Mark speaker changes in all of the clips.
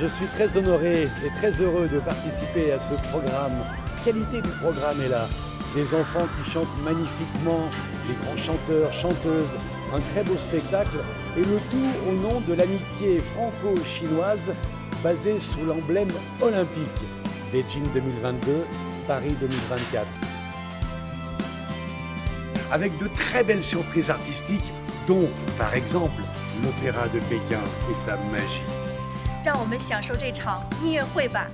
Speaker 1: Je suis très honoré et très heureux de participer à ce programme. La qualité du programme est là. Des enfants qui chantent magnifiquement, des grands chanteurs, chanteuses, un très beau spectacle et le tout au nom de l'amitié franco-chinoise basée sous l'emblème olympique. Beijing 2022, Paris 2024. Avec de très belles surprises artistiques, dont par exemple l'Opéra de Pékin et sa magie.
Speaker 2: 让我们享受这场音乐会吧。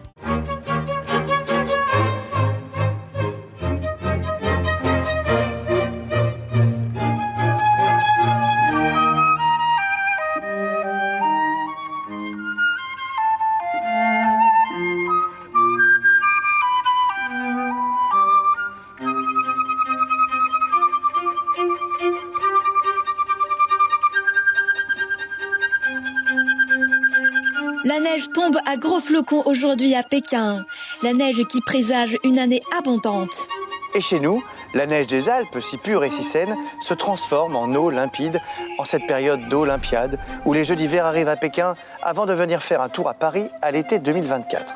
Speaker 3: La neige tombe à gros flocons aujourd'hui à Pékin. La neige qui présage une année abondante.
Speaker 4: Et chez nous, la neige des Alpes, si pure et si saine, se transforme en eau limpide en cette période d'Olympiade où les Jeux d'hiver arrivent à Pékin avant de venir faire un tour à Paris à l'été 2024.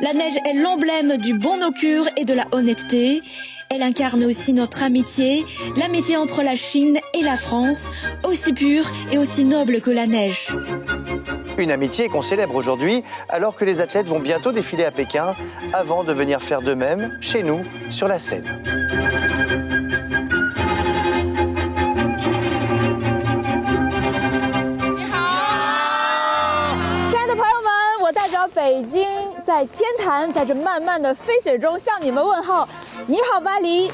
Speaker 3: La neige est l'emblème du bon augure et de la honnêteté. Elle incarne aussi notre amitié, l'amitié entre la Chine et la France, aussi pure et aussi noble que la neige.
Speaker 4: Une amitié qu'on célèbre aujourd'hui alors que les athlètes vont bientôt défiler à Pékin avant de venir faire de même chez nous sur la scène.
Speaker 5: 代表北京在天坛，在这漫漫的飞雪中向你们问候。你好，巴黎。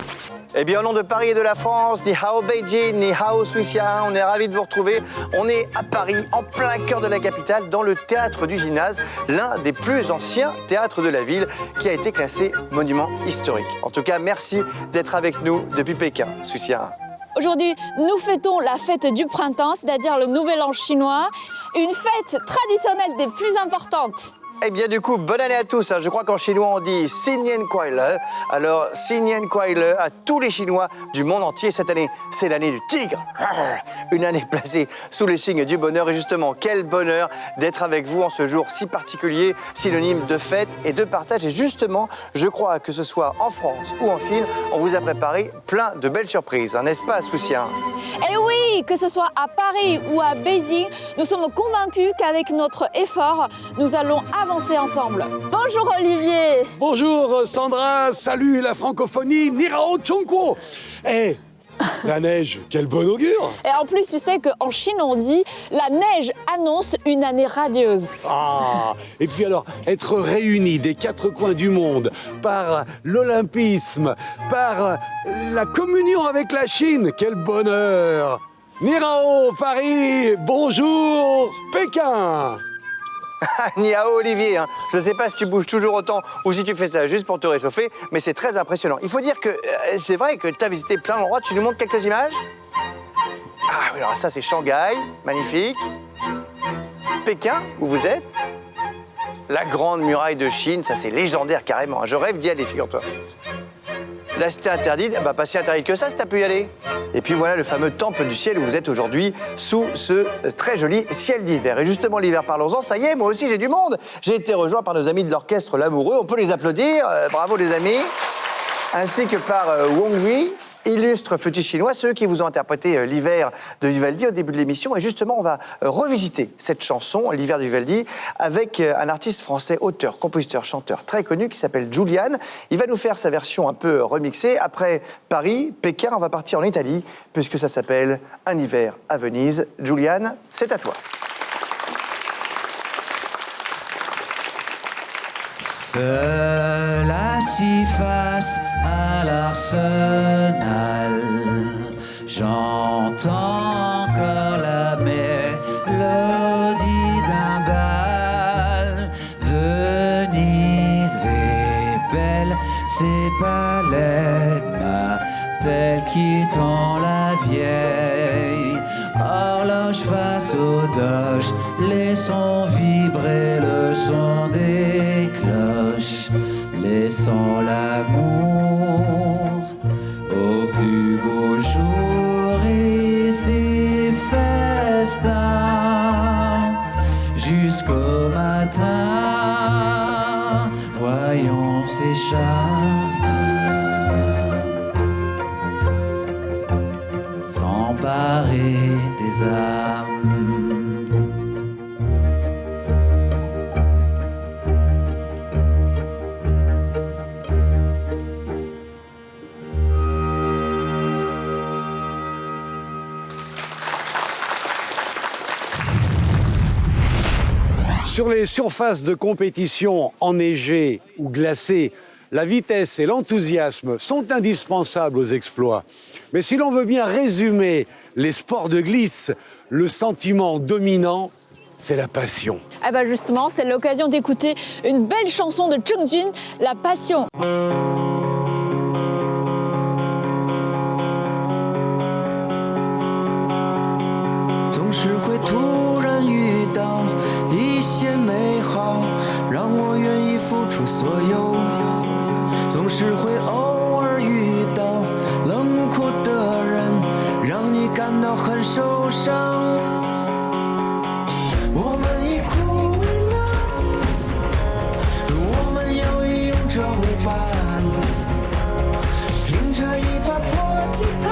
Speaker 4: Eh bien, au nom de Paris et de la France, ni hao Beijing, ni hao Suicia, on est ravis de vous retrouver. On est à Paris, en plein cœur de la capitale, dans le théâtre du Gymnase, l'un des plus anciens théâtres de la ville, qui a été classé monument historique. En tout cas, merci d'être avec nous depuis Pékin, Suicia.
Speaker 5: Aujourd'hui, nous fêtons la fête du printemps, c'est-à-dire le Nouvel An chinois, une fête traditionnelle des plus importantes.
Speaker 4: Eh bien du coup, bonne année à tous. Je crois qu'en chinois on dit Xin Nian Kuai Le. Alors Xin Nian Kuai Le à tous les Chinois du monde entier. Cette année, c'est l'année du tigre. Une année placée sous le signe du bonheur. Et justement, quel bonheur d'être avec vous en ce jour si particulier, synonyme de fête et de partage. Et justement, je crois que ce soit en France ou en Chine, on vous a préparé plein de belles surprises, n'est-ce pas, Soucia?
Speaker 5: Eh oui, que ce soit à Paris ou à Beijing, nous sommes convaincus qu'avec notre effort, nous allons avancer ensemble. Bonjour Olivier.
Speaker 1: Bonjour Sandra, salut la francophonie, Nirao Chongguo. Eh, la neige, quel bon augure.
Speaker 5: Et en plus, tu sais qu'en Chine, on dit la neige annonce une année radieuse.
Speaker 1: Ah, et puis alors, être réunis des quatre coins du monde par l'olympisme, par la communion avec la Chine, quel bonheur. Nirao, Paris, bonjour, Pékin.
Speaker 4: Ni hao Olivier, je ne sais pas si tu bouges toujours autant ou si tu fais ça juste pour te réchauffer, mais c'est très impressionnant. Il faut dire que c'est vrai que tu as visité plein d'endroits. Tu nous montres quelques images? Ah oui, alors ça c'est Shanghai, magnifique. Pékin, où vous êtes. La grande muraille de Chine, ça c'est légendaire carrément. Je rêve d'y aller, figure-toi. La cité interdite, bah pas si interdite que ça si t'as pu y aller. Et puis voilà le fameux temple du ciel où vous êtes aujourd'hui sous ce très joli ciel d'hiver. Et justement l'hiver, parlons-en, ça y est, moi aussi j'ai du monde. J'ai été rejoint par nos amis de l'orchestre L'Amoureux, on peut les applaudir, bravo les amis. Ainsi que par Wong Lui, illustre flûtiste chinois, ceux qui vous ont interprété l'hiver de Vivaldi au début de l'émission. Et justement, on va revisiter cette chanson, l'hiver de Vivaldi, avec un artiste français, auteur, compositeur, chanteur très connu qui s'appelle Julian. Il va nous faire sa version un peu remixée. Après Paris, Pékin, on va partir en Italie, puisque ça s'appelle Un hiver à Venise. Julian, c'est à toi.
Speaker 6: Cela s'y face à l'Arsenal. J'entends encore la mélodie d'un bal. Venise est belle, ses palais m'appellent, quittant la vieille horloge face aux doges. Laissons vibrer le son des cloches, laissons l'amour au plus beau jour. Ici festin,
Speaker 1: Sur les surfaces de compétition enneigées ou glacées, la vitesse et l'enthousiasme sont indispensables aux exploits. Mais si l'on veut bien résumer les sports de glisse, le sentiment dominant, c'est la passion.
Speaker 5: Eh ben justement, c'est l'occasion d'écouter une belle chanson de Zheng Jun, La Passion.
Speaker 7: 总是会突然遇到一些美好，让我愿意付出所有。总是会偶尔遇到冷酷的人，让你感到很受伤。我们已枯萎了，我们要以勇者为伴，凭着一把破吉他，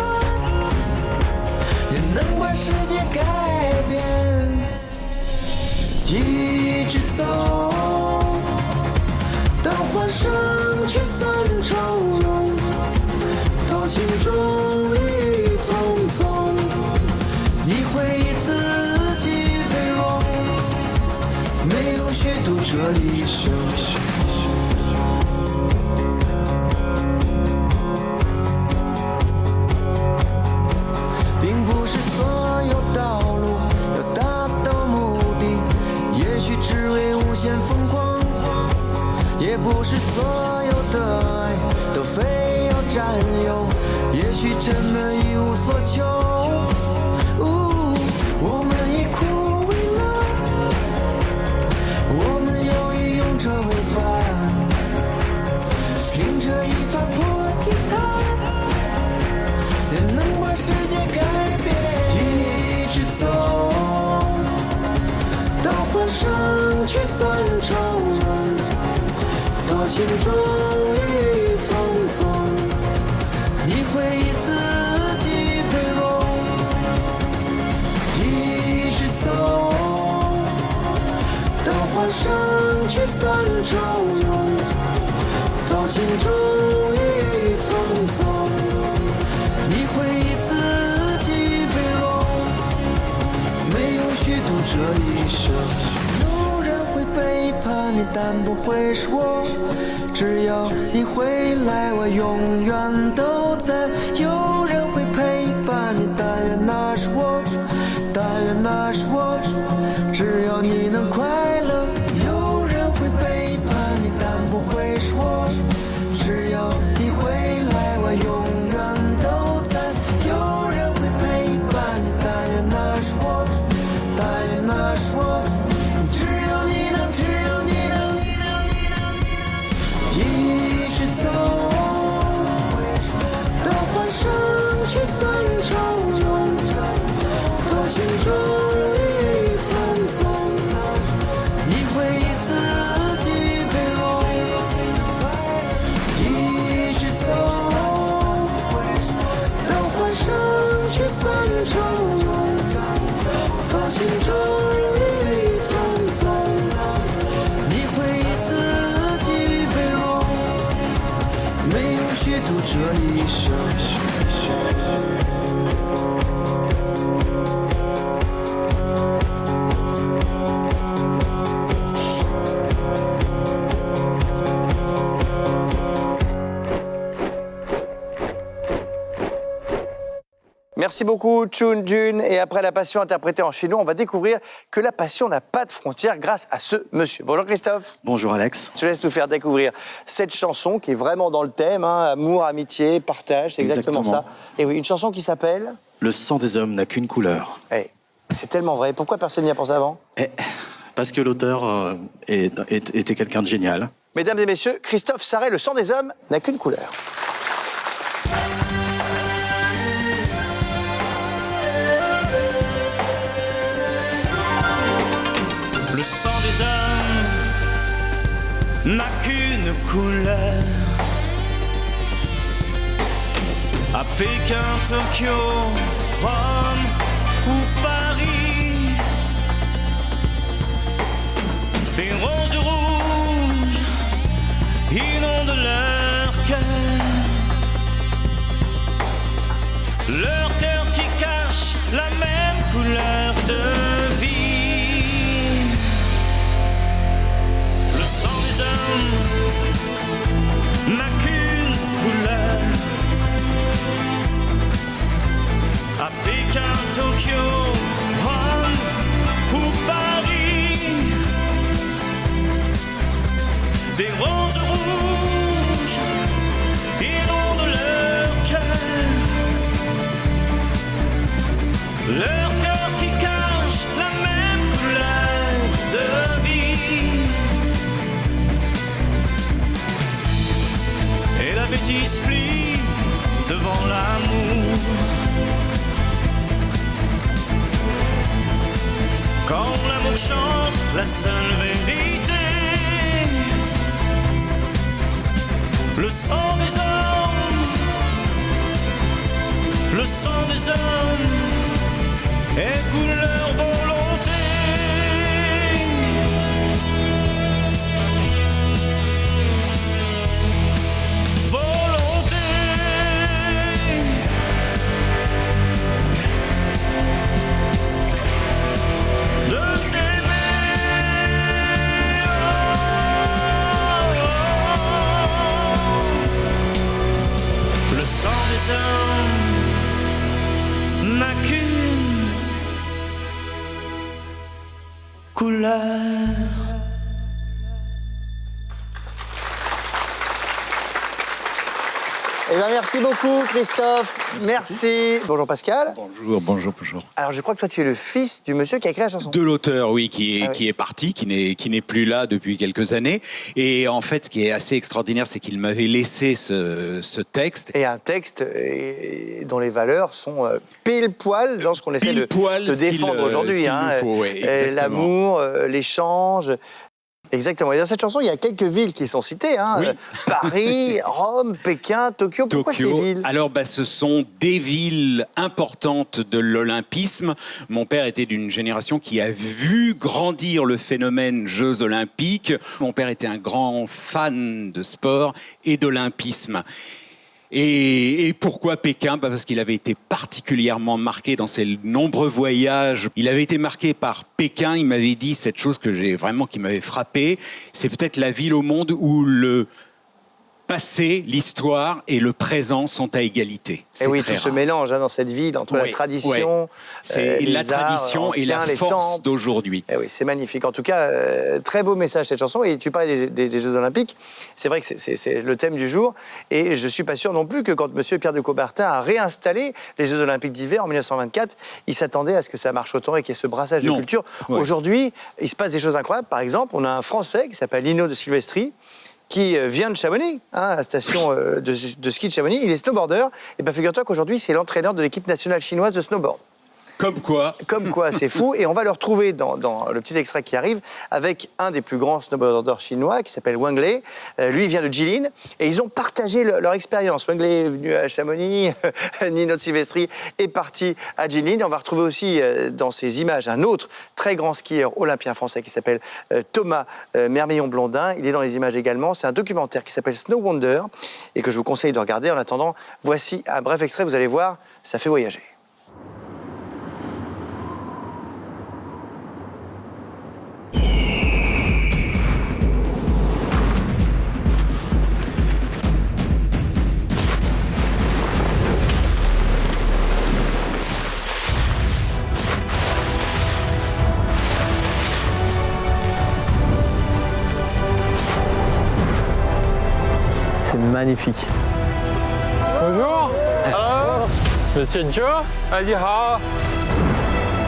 Speaker 7: 也能把世界改变。一直走到欢声驱散愁容，到心中雨匆匆，你会以自己为荣，没有虚度这一生。并不是所有道路要达到目的，也许只为无限疯狂，也不是所有的爱都非要占有，也许真的一无所求。我们已枯萎了，我们要以勇者为伴，凭着一把破吉他，也能把世界改变。一直走到欢声驱散愁容，到心中雨匆匆，你会以自己为荣。一直走到欢声驱散愁容，到心中雨匆匆，你会以自己为荣，没有虚度这一生。有人会背叛你，但不会是我，只要你回来，我永远都在。有人会陪伴你，但愿那是我，但愿那是我，只要你能快乐。有人会背叛你，但不会是我，只要你回来，我永远都在。有人会陪伴你，但愿那是我，但愿那是我，只要你能，只要你能，一直走到欢声驱散愁容，到心中雨匆匆，你会以自己为荣。一直走到欢声驱散愁容，到心中雨匆匆，你会以自己为荣，没有虚度这一生。
Speaker 4: Merci beaucoup, Chun Jun. Et après La Passion interprétée en chinois, on va découvrir que la passion n'a pas de frontières grâce à ce monsieur. Bonjour Christophe.
Speaker 8: Bonjour Alex.
Speaker 4: Je te laisse nous faire découvrir cette chanson qui est vraiment dans le thème, hein, amour, amitié, partage, c'est exactement ça. Et oui, une chanson qui s'appelle
Speaker 8: Le sang des hommes n'a qu'une couleur.
Speaker 4: Eh, c'est tellement vrai. Pourquoi personne n'y a pensé avant?
Speaker 8: Parce que l'auteur était quelqu'un de génial.
Speaker 4: Mesdames et messieurs, Christophe Sarret, Le sang des hommes n'a qu'une couleur.
Speaker 7: Le sang des hommes n'a qu'une couleur. À Pékin, Tokyo, Rome ou Paris, des roses rouges inondent leur cœur. Leur cœur qui cache la même couleur de vie. Tokyo, Rome ou Paris. Des roses rouges inondent leur cœur. Leur cœur qui cache la même couleur de vie. Et la bêtise plie devant l'amour. Quand l'amour chante la seule vérité, le sang des hommes, le sang des hommes écoule leur volonté. Volonté de s'aimer. Le sang des hommes n'a qu'une couleur.
Speaker 4: Eh bien, merci beaucoup, Christophe. Merci. Bonjour, Pascal.
Speaker 9: Bonjour, bonjour, bonjour.
Speaker 4: Alors, je crois que toi, tu es le fils du monsieur qui a écrit la chanson.
Speaker 9: De l'auteur, oui, qui est parti, qui n'est plus là depuis quelques années. Et en fait, ce qui est assez extraordinaire, c'est qu'il m'avait laissé ce texte.
Speaker 4: Et un texte dont les valeurs sont pile poil dans ce qu'on essaie de défendre aujourd'hui. L'amour, l'échange. Exactement. Et dans cette chanson, il y a quelques villes qui sont citées. Oui. Paris, Rome, Pékin, Tokyo. Pourquoi ces villes ?
Speaker 9: Alors, ce sont des villes importantes de l'olympisme. Mon père était d'une génération qui a vu grandir le phénomène Jeux olympiques. Mon père était un grand fan de sport et d'olympisme. Et pourquoi Pékin ? Parce qu'il avait été particulièrement marqué dans ses nombreux voyages. Il avait été marqué par Pékin. Il m'avait dit cette chose qui m'avait frappé. C'est peut-être la ville au monde où le passé, l'histoire et le présent sont à égalité.
Speaker 4: Et oui, tout se mélange dans cette ville entre la tradition,
Speaker 9: la tradition et la force d'aujourd'hui.
Speaker 4: Et oui, c'est magnifique. En tout cas, très beau message cette chanson. Et tu parlais des Jeux Olympiques. C'est vrai que c'est le thème du jour. Et je suis pas sûr non plus que quand M. Pierre de Coubertin a réinstallé les Jeux Olympiques d'hiver en 1924, il s'attendait à ce que ça marche autant et qu'il y ait ce brassage de culture. Aujourd'hui, il se passe des choses incroyables. Par exemple, on a un Français qui s'appelle Lino de Silvestri, qui vient de Chamonix, la station de ski de Chamonix. Il est snowboarder. Et bien, figure-toi qu'aujourd'hui, c'est l'entraîneur de l'équipe nationale chinoise de snowboard.
Speaker 9: Comme quoi.
Speaker 4: Comme quoi, c'est fou. Et on va le retrouver dans le petit extrait qui arrive avec un des plus grands snowboarders chinois qui s'appelle Wang Lei. Lui, il vient de Jilin. Et ils ont partagé leur expérience. Wang Lei est venu à Chamonix. Nino Silvestri est parti à Jilin. Et on va retrouver aussi dans ces images un autre très grand skieur olympien français qui s'appelle Thomas Mermillon-Blondin. Il est dans les images également. C'est un documentaire qui s'appelle Snow Wonder et que je vous conseille de regarder. En attendant, voici un bref extrait. Vous allez voir, ça fait voyager.
Speaker 10: C'est magnifique.
Speaker 11: Bonjour. Monsieur Joe.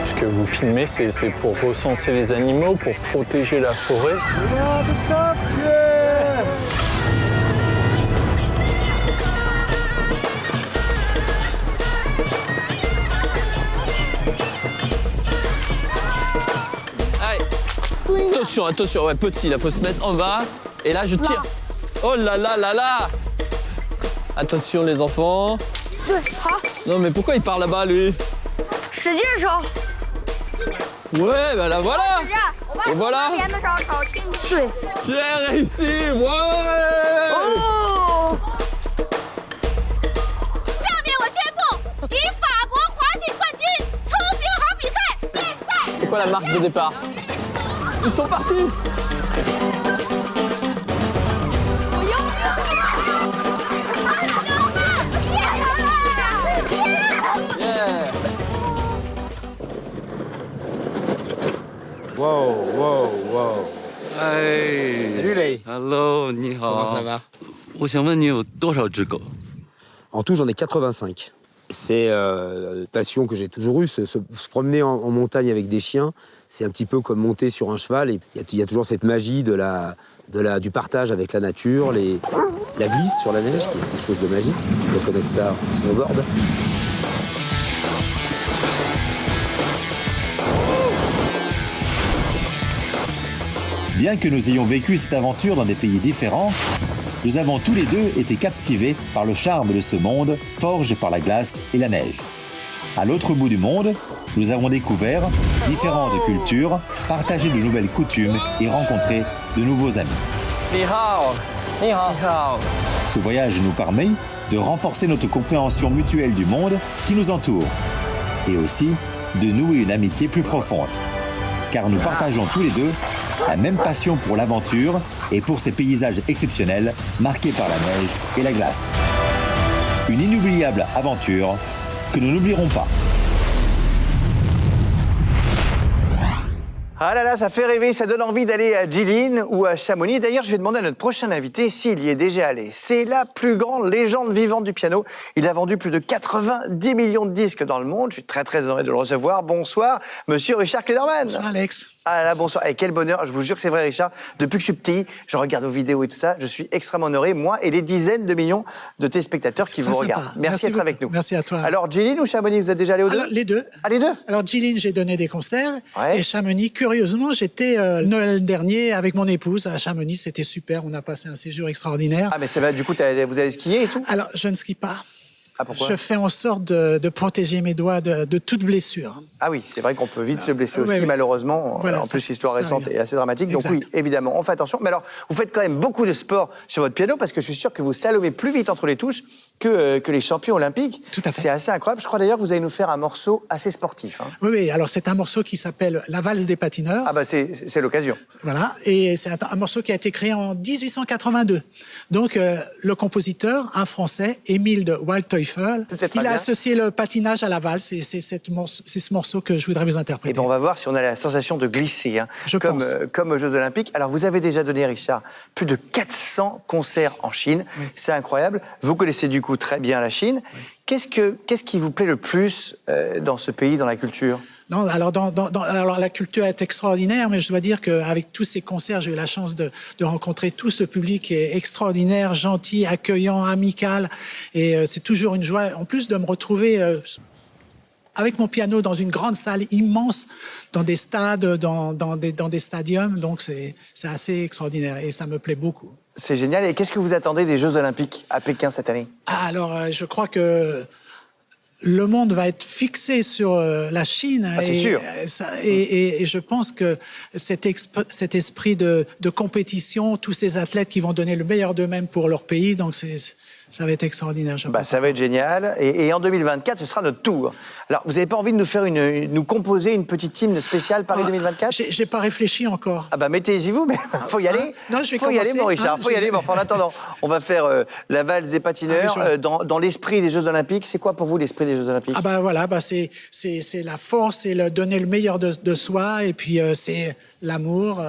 Speaker 11: Ce que vous filmez, c'est pour recenser les animaux, pour protéger la forêt.
Speaker 10: Allez. Attention, attention, ouais, petit, là, faut se mettre en bas. Et là, je tire. Oh là là là là! Attention les enfants. Non mais pourquoi il part là-bas lui? Ouais, bah là voilà! Et voilà! J'ai réussi! Ouais!
Speaker 12: Oh!
Speaker 10: C'est quoi la marque de départ? Ils sont partis!
Speaker 12: Hello, 你好。
Speaker 13: Comment ça va?
Speaker 12: 我想问你有多少只狗？
Speaker 13: En tout, j'en ai 85. C'est une passion que j'ai toujours eue, se promener en montagne avec des chiens. C'est un petit peu comme monter sur un cheval. Il y a toujours cette magie du partage avec la nature, la glisse sur la neige, qui est quelque chose de magique. Tu dois connaître ça en snowboard.
Speaker 14: Bien que nous ayons vécu cette aventure dans des pays différents, nous avons tous les deux été captivés par le charme de ce monde forgé par la glace et la neige. À l'autre bout du monde, nous avons découvert différentes cultures, partagé de nouvelles coutumes et rencontré de nouveaux amis.
Speaker 10: 你好，你好，你好。
Speaker 14: Ce voyage nous permet de renforcer notre compréhension mutuelle du monde qui nous entoure et aussi de nouer une amitié plus profonde. Car nous partageons tous les deux la même passion pour l'aventure et pour ces paysages exceptionnels marqués par la neige et la glace. Une inoubliable aventure que nous n'oublierons pas.
Speaker 4: Ah là là, ça fait rêver, ça donne envie d'aller à Jilin ou à Chamonix. D'ailleurs, je vais demander à notre prochain invité s'il y est déjà allé. C'est la plus grande légende vivante du piano. Il a vendu plus de 90 millions de disques dans le monde. Je suis très très honoré de le recevoir. Bonsoir, monsieur Richard Klederman.
Speaker 15: Bonsoir Alex.
Speaker 4: Ah là, bonsoir. Et quel bonheur, je vous jure que c'est vrai Richard. Depuis que je suis petit, je regarde vos vidéos et tout ça. Je suis extrêmement honoré, moi et les dizaines de millions de téléspectateurs qui vous regardent. Merci d'être avec nous.
Speaker 15: Merci à toi.
Speaker 4: Alors, Jilin ou Chamonix, vous êtes déjà allé aux deux?
Speaker 15: Les deux.
Speaker 4: Ah, les deux?
Speaker 15: Alors, Jilin, j'ai donné des concerts. Et Chamonix, curieusement, j'étais Noël dernier avec mon épouse à Chamonix. C'était super. On a passé un séjour extraordinaire.
Speaker 4: Ah, mais c'est vrai, du coup, vous allez skier et tout?
Speaker 15: Alors, je ne skie pas.
Speaker 4: Ah, pourquoi?
Speaker 15: Je fais en sorte de protéger mes doigts de toute blessure.
Speaker 4: Ah oui, c'est vrai qu'on peut vite se blesser au
Speaker 15: ouais,
Speaker 4: ski,
Speaker 15: ouais.
Speaker 4: malheureusement.
Speaker 15: Voilà,
Speaker 4: en
Speaker 15: ça-
Speaker 4: plus, l'histoire
Speaker 15: ça
Speaker 4: récente
Speaker 15: arrive.
Speaker 4: est assez dramatique. Donc
Speaker 15: Exact.
Speaker 4: oui, évidemment, on fait attention. Mais alors, vous faites quand même beaucoup de sport sur votre piano parce que je suis sûr que vous slalomez plus vite entre les touches que les champions olympiques.
Speaker 15: Tout à fait.
Speaker 4: C'est assez incroyable. Je crois d'ailleurs que vous allez nous faire un morceau assez sportif. Hein.
Speaker 15: Oui, oui. Alors, c'est un morceau qui s'appelle La valse des patineurs.
Speaker 4: Ah bah c'est l'occasion.
Speaker 15: Voilà, et c'est un morceau qui a été créé en 1882. Donc, le compositeur, un Français, Émile de Waldteufel,
Speaker 4: C'est très
Speaker 15: il a
Speaker 4: bien.
Speaker 15: associé le patinage à la valse, et c'est ce morceau que je voudrais vous interpréter.
Speaker 4: Et ben on va voir si on a la sensation de glisser, hein,
Speaker 15: Je
Speaker 4: comme,
Speaker 15: pense.
Speaker 4: comme aux Jeux Olympiques. Alors, vous avez déjà donné, Richard, plus de 400 concerts en Chine.
Speaker 15: Oui.
Speaker 4: C'est incroyable. Vous connaissez du coup très bien la Chine. Qu'est-ce qui vous plaît le plus dans ce pays, dans la culture?
Speaker 15: Non, alors, alors la culture est extraordinaire, mais je dois dire qu'avec tous ces concerts, j'ai eu la chance de rencontrer tout ce public qui est extraordinaire, gentil, accueillant, amical, et c'est toujours une joie. En plus de me retrouver avec mon piano dans une grande salle immense, dans des stades, dans des stadiums, donc c'est assez extraordinaire et ça me plaît beaucoup.
Speaker 4: C'est génial. Et qu'est-ce que vous attendez des Jeux Olympiques à Pékin cette année?
Speaker 15: Alors, je crois que le monde va être fixé sur la Chine.
Speaker 4: Ah, c'est sûr.
Speaker 15: Et je pense que cet esprit de compétition, tous ces athlètes qui vont donner le meilleur d'eux-mêmes pour leur pays, donc ça va être extraordinaire. Je pense.
Speaker 4: Ça va être génial. Et en 2024, ce sera notre tour. Alors, vous n'avez pas envie de nous composer une petite hymne spéciale Paris 2024?
Speaker 15: J'ai pas réfléchi encore.
Speaker 4: Ah bah mettez-y vous, mais faut y aller.
Speaker 15: Non, je vais
Speaker 4: faut y aller,
Speaker 15: commencer,
Speaker 4: mon Richard.
Speaker 15: hein,
Speaker 4: Faut y aller. Mais enfin, en attendant, on va faire la valse des patineurs
Speaker 15: Ah oui,
Speaker 4: dans l'esprit des Jeux Olympiques. C'est quoi pour vous l'esprit des Jeux Olympiques?
Speaker 15: Ah bah voilà, c'est la force et le donner le meilleur de soi, et puis c'est l'amour,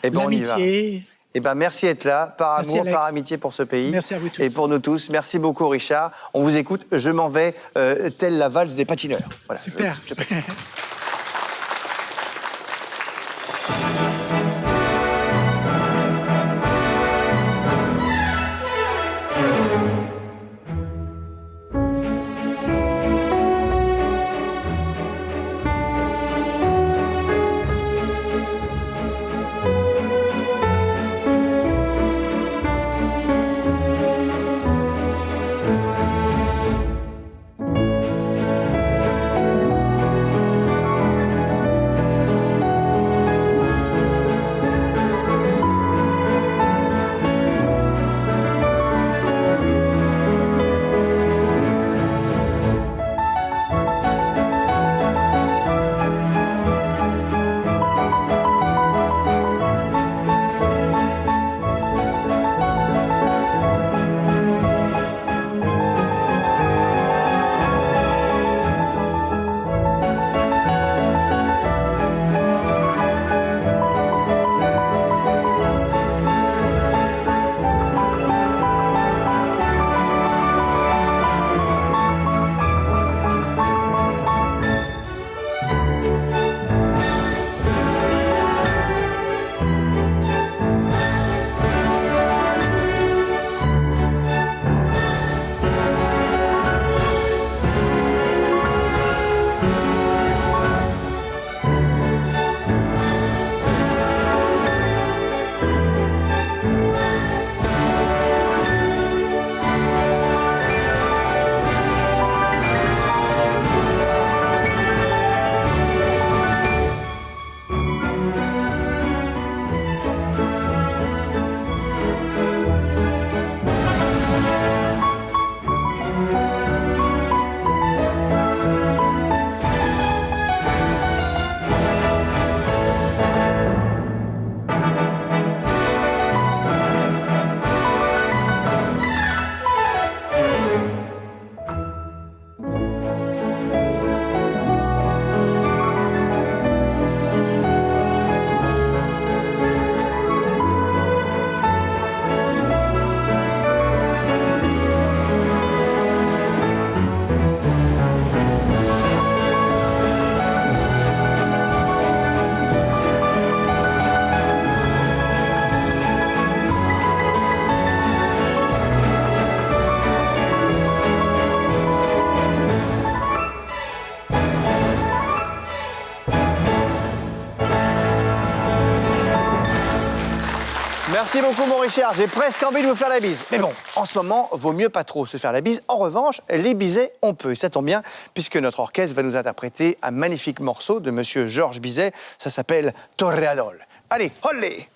Speaker 4: Eh ben, on y va.
Speaker 15: l'amitié.
Speaker 4: Eh ben, merci d'être là, par
Speaker 15: Merci,
Speaker 4: amour,
Speaker 15: Alex.
Speaker 4: par amitié pour ce pays.
Speaker 15: Merci à vous tous.
Speaker 4: Et pour nous tous. Merci beaucoup, Richard. On vous écoute. Je m'en vais, telle la valse des patineurs. Voilà,
Speaker 15: Super.
Speaker 4: je patine. Merci beaucoup, mon Richard. J'ai presque envie de vous faire la bise. Mais bon, en ce moment, vaut mieux pas trop se faire la bise. En revanche, les biser, on peut. Et ça tombe bien, puisque notre orchestre va nous interpréter un magnifique morceau de Monsieur Georges Bizet. Ça s'appelle Toreador. Allez, olé.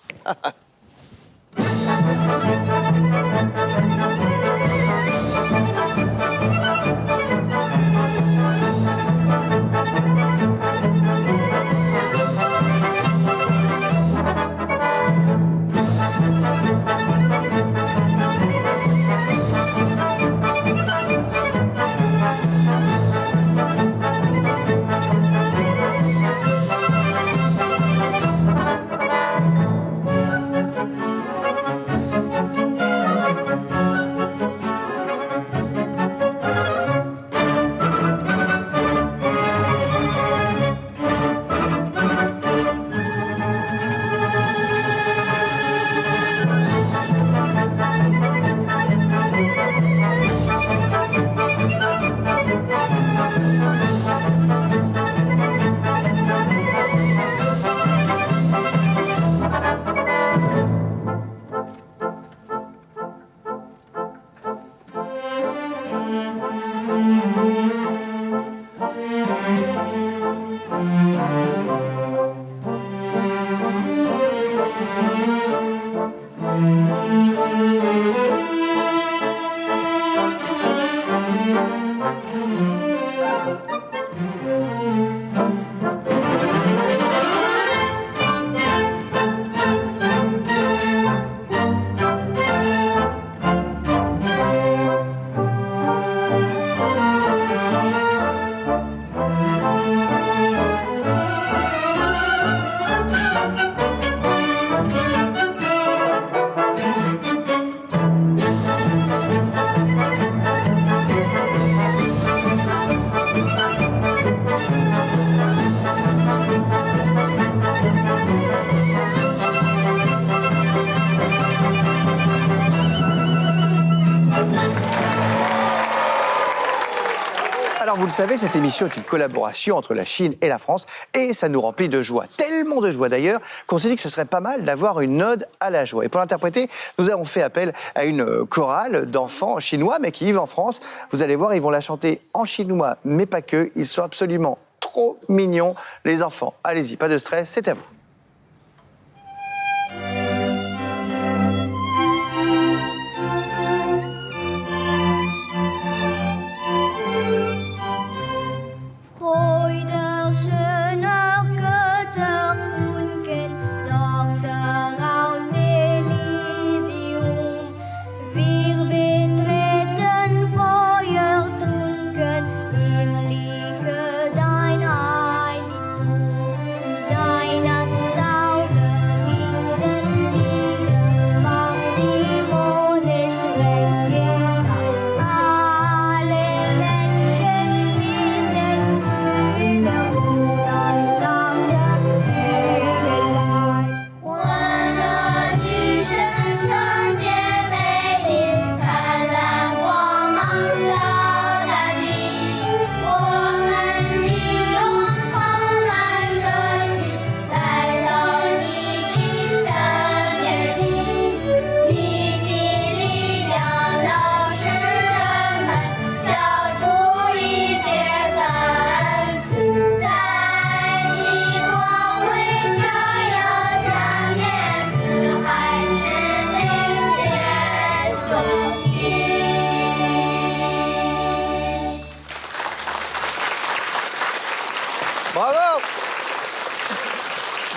Speaker 4: Alors vous le savez, cette émission est une collaboration entre la Chine et la France et ça nous remplit de joie, tellement de joie d'ailleurs qu'on s'est dit que ce serait pas mal d'avoir une ode à la joie. Et pour l'interpréter, nous avons fait appel à une chorale d'enfants chinois mais qui vivent en France. Vous allez voir, ils vont la chanter en chinois, mais pas que. Ils sont absolument trop mignons, les enfants. Allez-y, pas de stress, c'est à vous.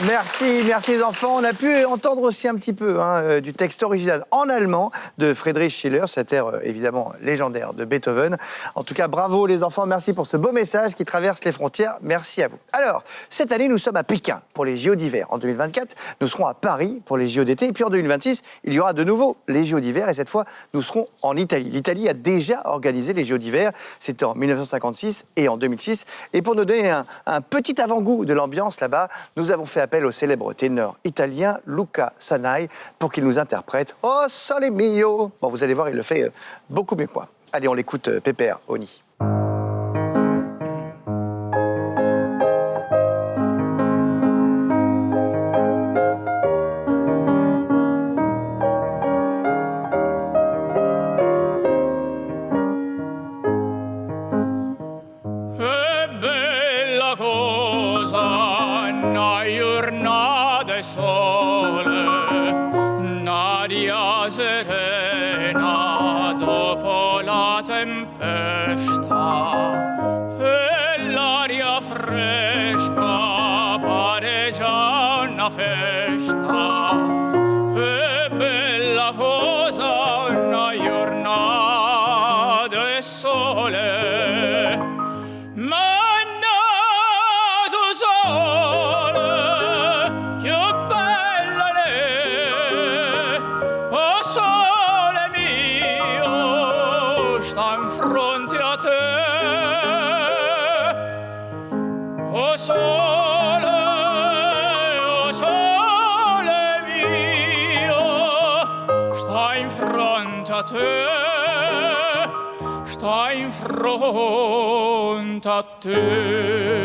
Speaker 4: Merci, merci les enfants. On a pu entendre aussi un petit peu du texte original en allemand de Friedrich Schiller, cet air évidemment légendaire de Beethoven. En tout cas, bravo les enfants, merci pour ce beau message qui traverse les frontières. Merci à vous. Alors, cette année, nous sommes à Pékin pour les JO d'hiver. En 2024, nous serons à Paris pour les JO d'été. Et puis en 2026, il y aura de nouveau les JO d'hiver. Et cette fois, nous serons en Italie. L'Italie a déjà organisé les JO d'hiver. C'était en 1956 et en 2006. Et pour nous donner un petit avant-goût de l'ambiance là-bas, nous avons fait appel au célèbre ténor italien Luca Sanai pour qu'il nous interprète « Oh, sole mio ». Bon, vous allez voir, il le fait beaucoup mieux que moi. Allez, on l'écoute, Pépère, Oni.
Speaker 16: e sole, un'aria serena dopo la tempesta, e l'aria fresca pare già una festa, e bella cosa una giornata e sole, mannato sole, che bella è, oh sole mio, sta in fronte a te, oh sole mio, sta in fronte a te, sta in fronte a te.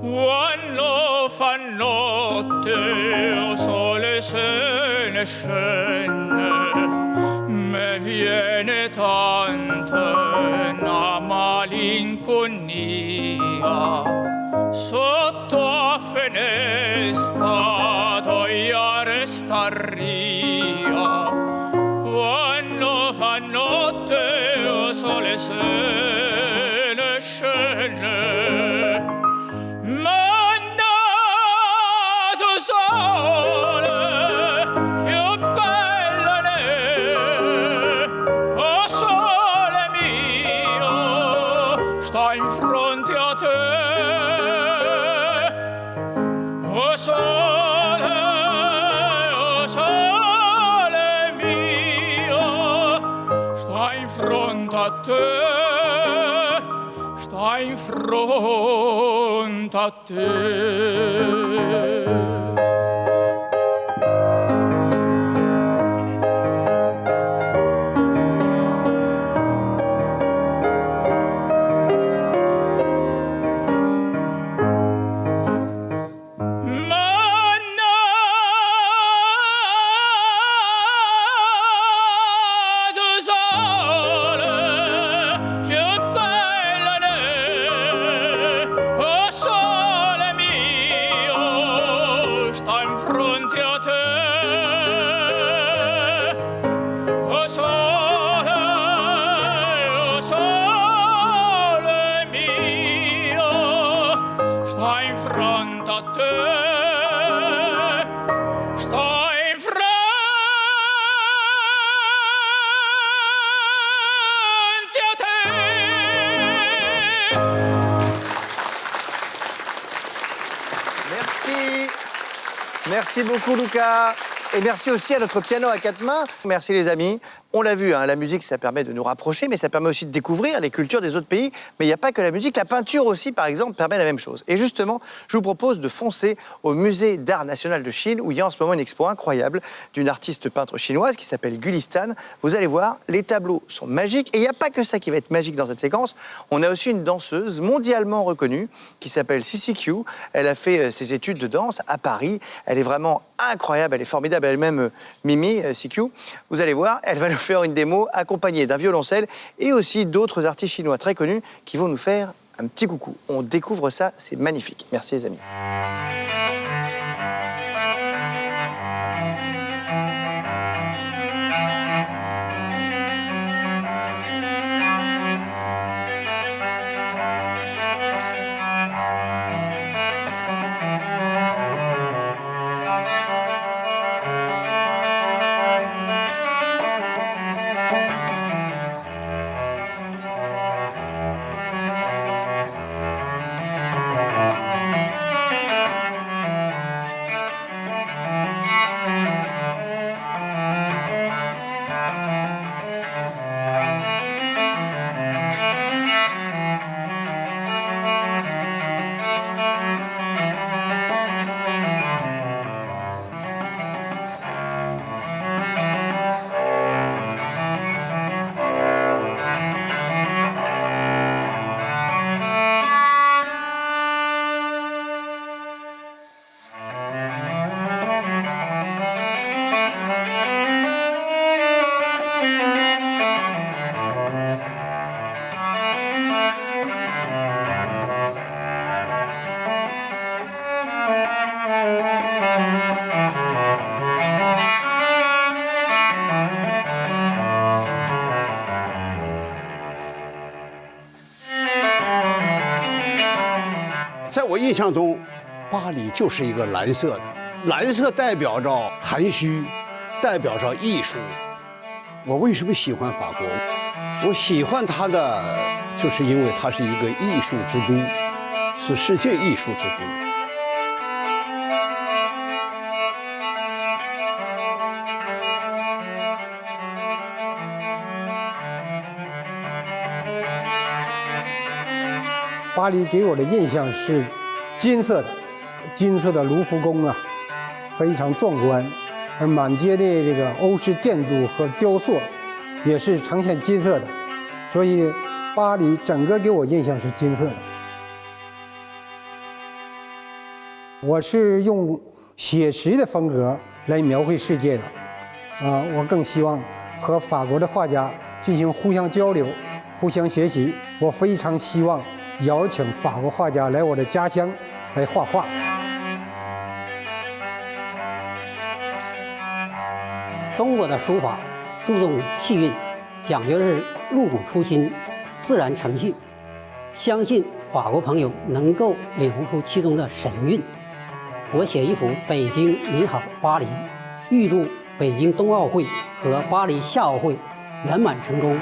Speaker 16: Quando fa notte, o sole se ne scende, me viene tanta una malinconia, sotto a finestra toia resta ria. Quando fa notte, o sole se ne scende, mannato sole, che bella è, oh sole mio, sta in fronte a te, oh sole mio, sta in fronte a te, sta in fronte a te.
Speaker 4: Merci beaucoup, Luca. Et merci aussi à notre piano à quatre mains. Merci, les amis. On l'a vu, hein, la musique, ça permet de nous rapprocher, mais ça permet aussi de découvrir les cultures des autres pays. Mais il n'y a pas que la musique, la peinture aussi, par exemple, permet la même chose. Et justement, je vous propose de foncer au Musée d'Art National de Chine, où il y a en ce moment une expo incroyable d'une artiste peintre chinoise qui s'appelle Gulistan. Vous allez voir, les tableaux sont magiques. Et il n'y a pas que ça qui va être magique dans cette séquence. On a aussi une danseuse mondialement reconnue qui s'appelle Sissy Q. Elle a fait ses études de danse à Paris. Elle est vraiment incroyable, elle est formidable. Elle-même, Mimi, CQ. Vous allez voir, elle va nous faire une démo accompagnée d'un violoncelle et aussi d'autres artistes chinois très connus qui vont nous faire un petit coucou. On découvre ça, c'est magnifique. Merci les amis.
Speaker 17: 我印象中，巴黎就是一个蓝色的，蓝色代表着含蓄，代表着艺术。我为什么喜欢法国？我喜欢它的，就是因为它是一个艺术之都，是世界艺术之都。
Speaker 18: 巴黎给我的印象是金色的，金色的卢浮宫啊，非常壮观，而满街的这个欧式建筑和雕塑，也是呈现金色的，所以巴黎整个给我印象是金色的。我是用写实的风格来描绘世界的，我更希望和法国的画家进行互相交流、互相学习。我非常希望邀请法国画家来我的家乡来画画。
Speaker 19: 中国的书法注重气韵，讲究是入古出新、自然成趣。相信法国朋友能够领悟出其中的神韵。我写一幅《北京你好，巴黎》，预祝北京冬奥会和巴黎夏奥会圆满成功。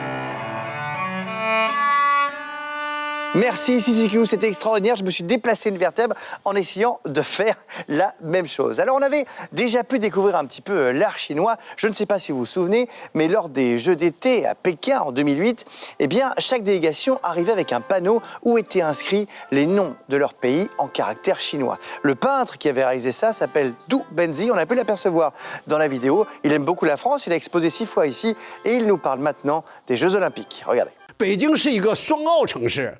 Speaker 4: Merci CCQ, c'était extraordinaire. Je me suis déplacé une vertèbre en essayant de faire la même chose. Alors on avait déjà pu découvrir un petit peu l'art chinois. Je ne sais pas si vous vous souvenez, mais lors des Jeux d'été à Pékin en 2008, eh bien, chaque délégation arrivait avec un panneau où étaient inscrits les noms de leur pays en caractère chinois. Le peintre qui avait réalisé ça s'appelle Du Benzi. On a pu l'apercevoir dans la vidéo. Il aime beaucoup la France. Il a exposé 6 fois ici et il nous parle maintenant des Jeux Olympiques. Regardez.
Speaker 17: 北京是一个双奥城市。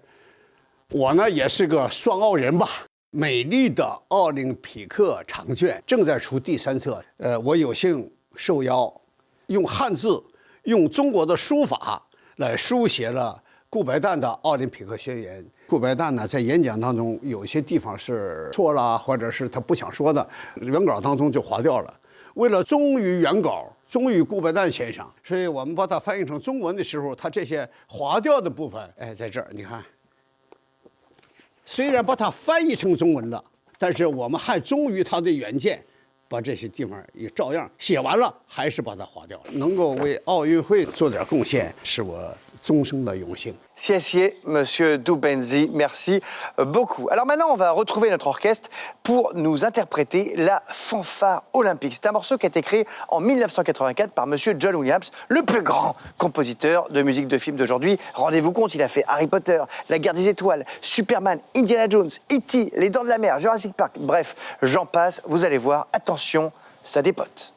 Speaker 17: 我呢也是个双奥人吧。美丽的奥林匹克长卷正在出第3册，我有幸受邀，用汉字，用中国的书法来书写了顾白旦的《奥林匹克宣言》。顾白旦呢在演讲当中有些地方是错了，或者是他不想说的，原稿当中就划掉了。为了忠于原稿，忠于顾白旦先生，所以我们把它翻译成中文的时候，他这些划掉的部分，在这儿你看。虽然把它翻译成中文了，但是我们还忠于它的原件，把这些地方也照样写完了，还是把它划掉了。能够为奥运会做点贡献，是我终生的荣幸。
Speaker 4: 谢谢 Monsieur Du Benzi, merci beaucoup. Alors maintenant, on va retrouver notre orchestre pour nous interpréter la fanfare olympique. C'est un morceau qui a été créé en 1984 par Monsieur John Williams, le plus grand compositeur de musique de film d'aujourd'hui. Rendez-vous compte, il a fait Harry Potter, La Guerre des Étoiles, Superman, Indiana Jones, E.T., Les Dents de la Mer, Jurassic Park, bref, j'en passe, vous allez voir, attention, ça dépote.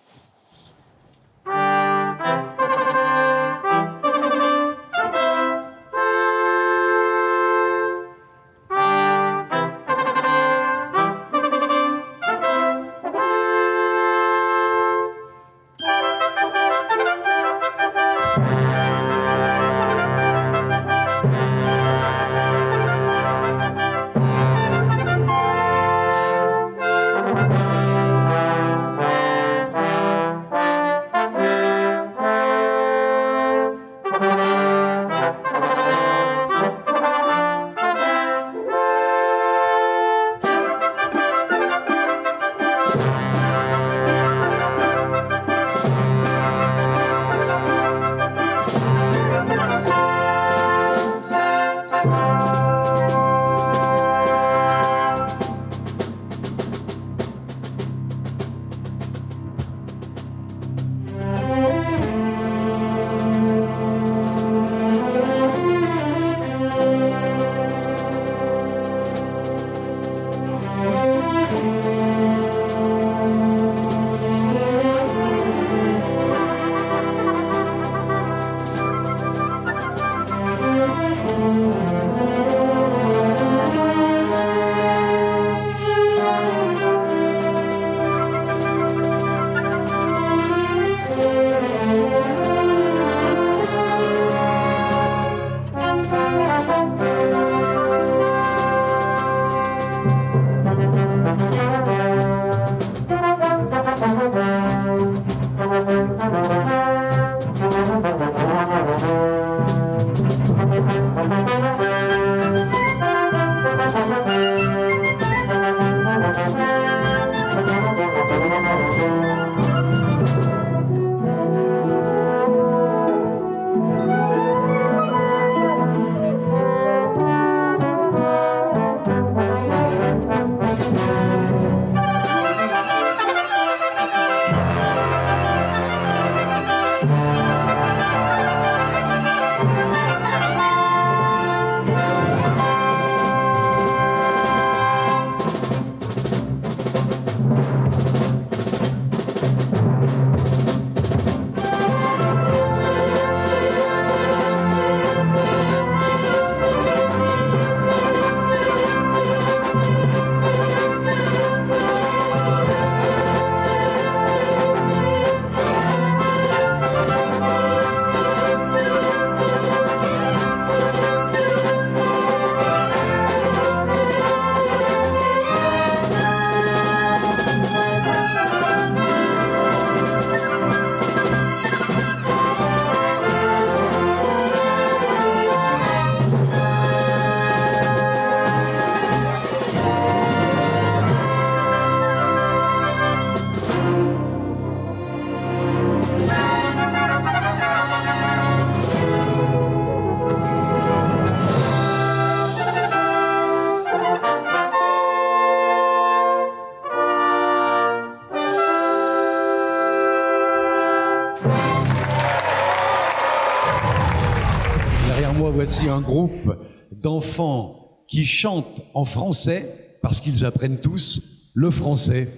Speaker 1: voici un groupe d'enfants qui chantent en français parce qu'ils apprennent tous le français.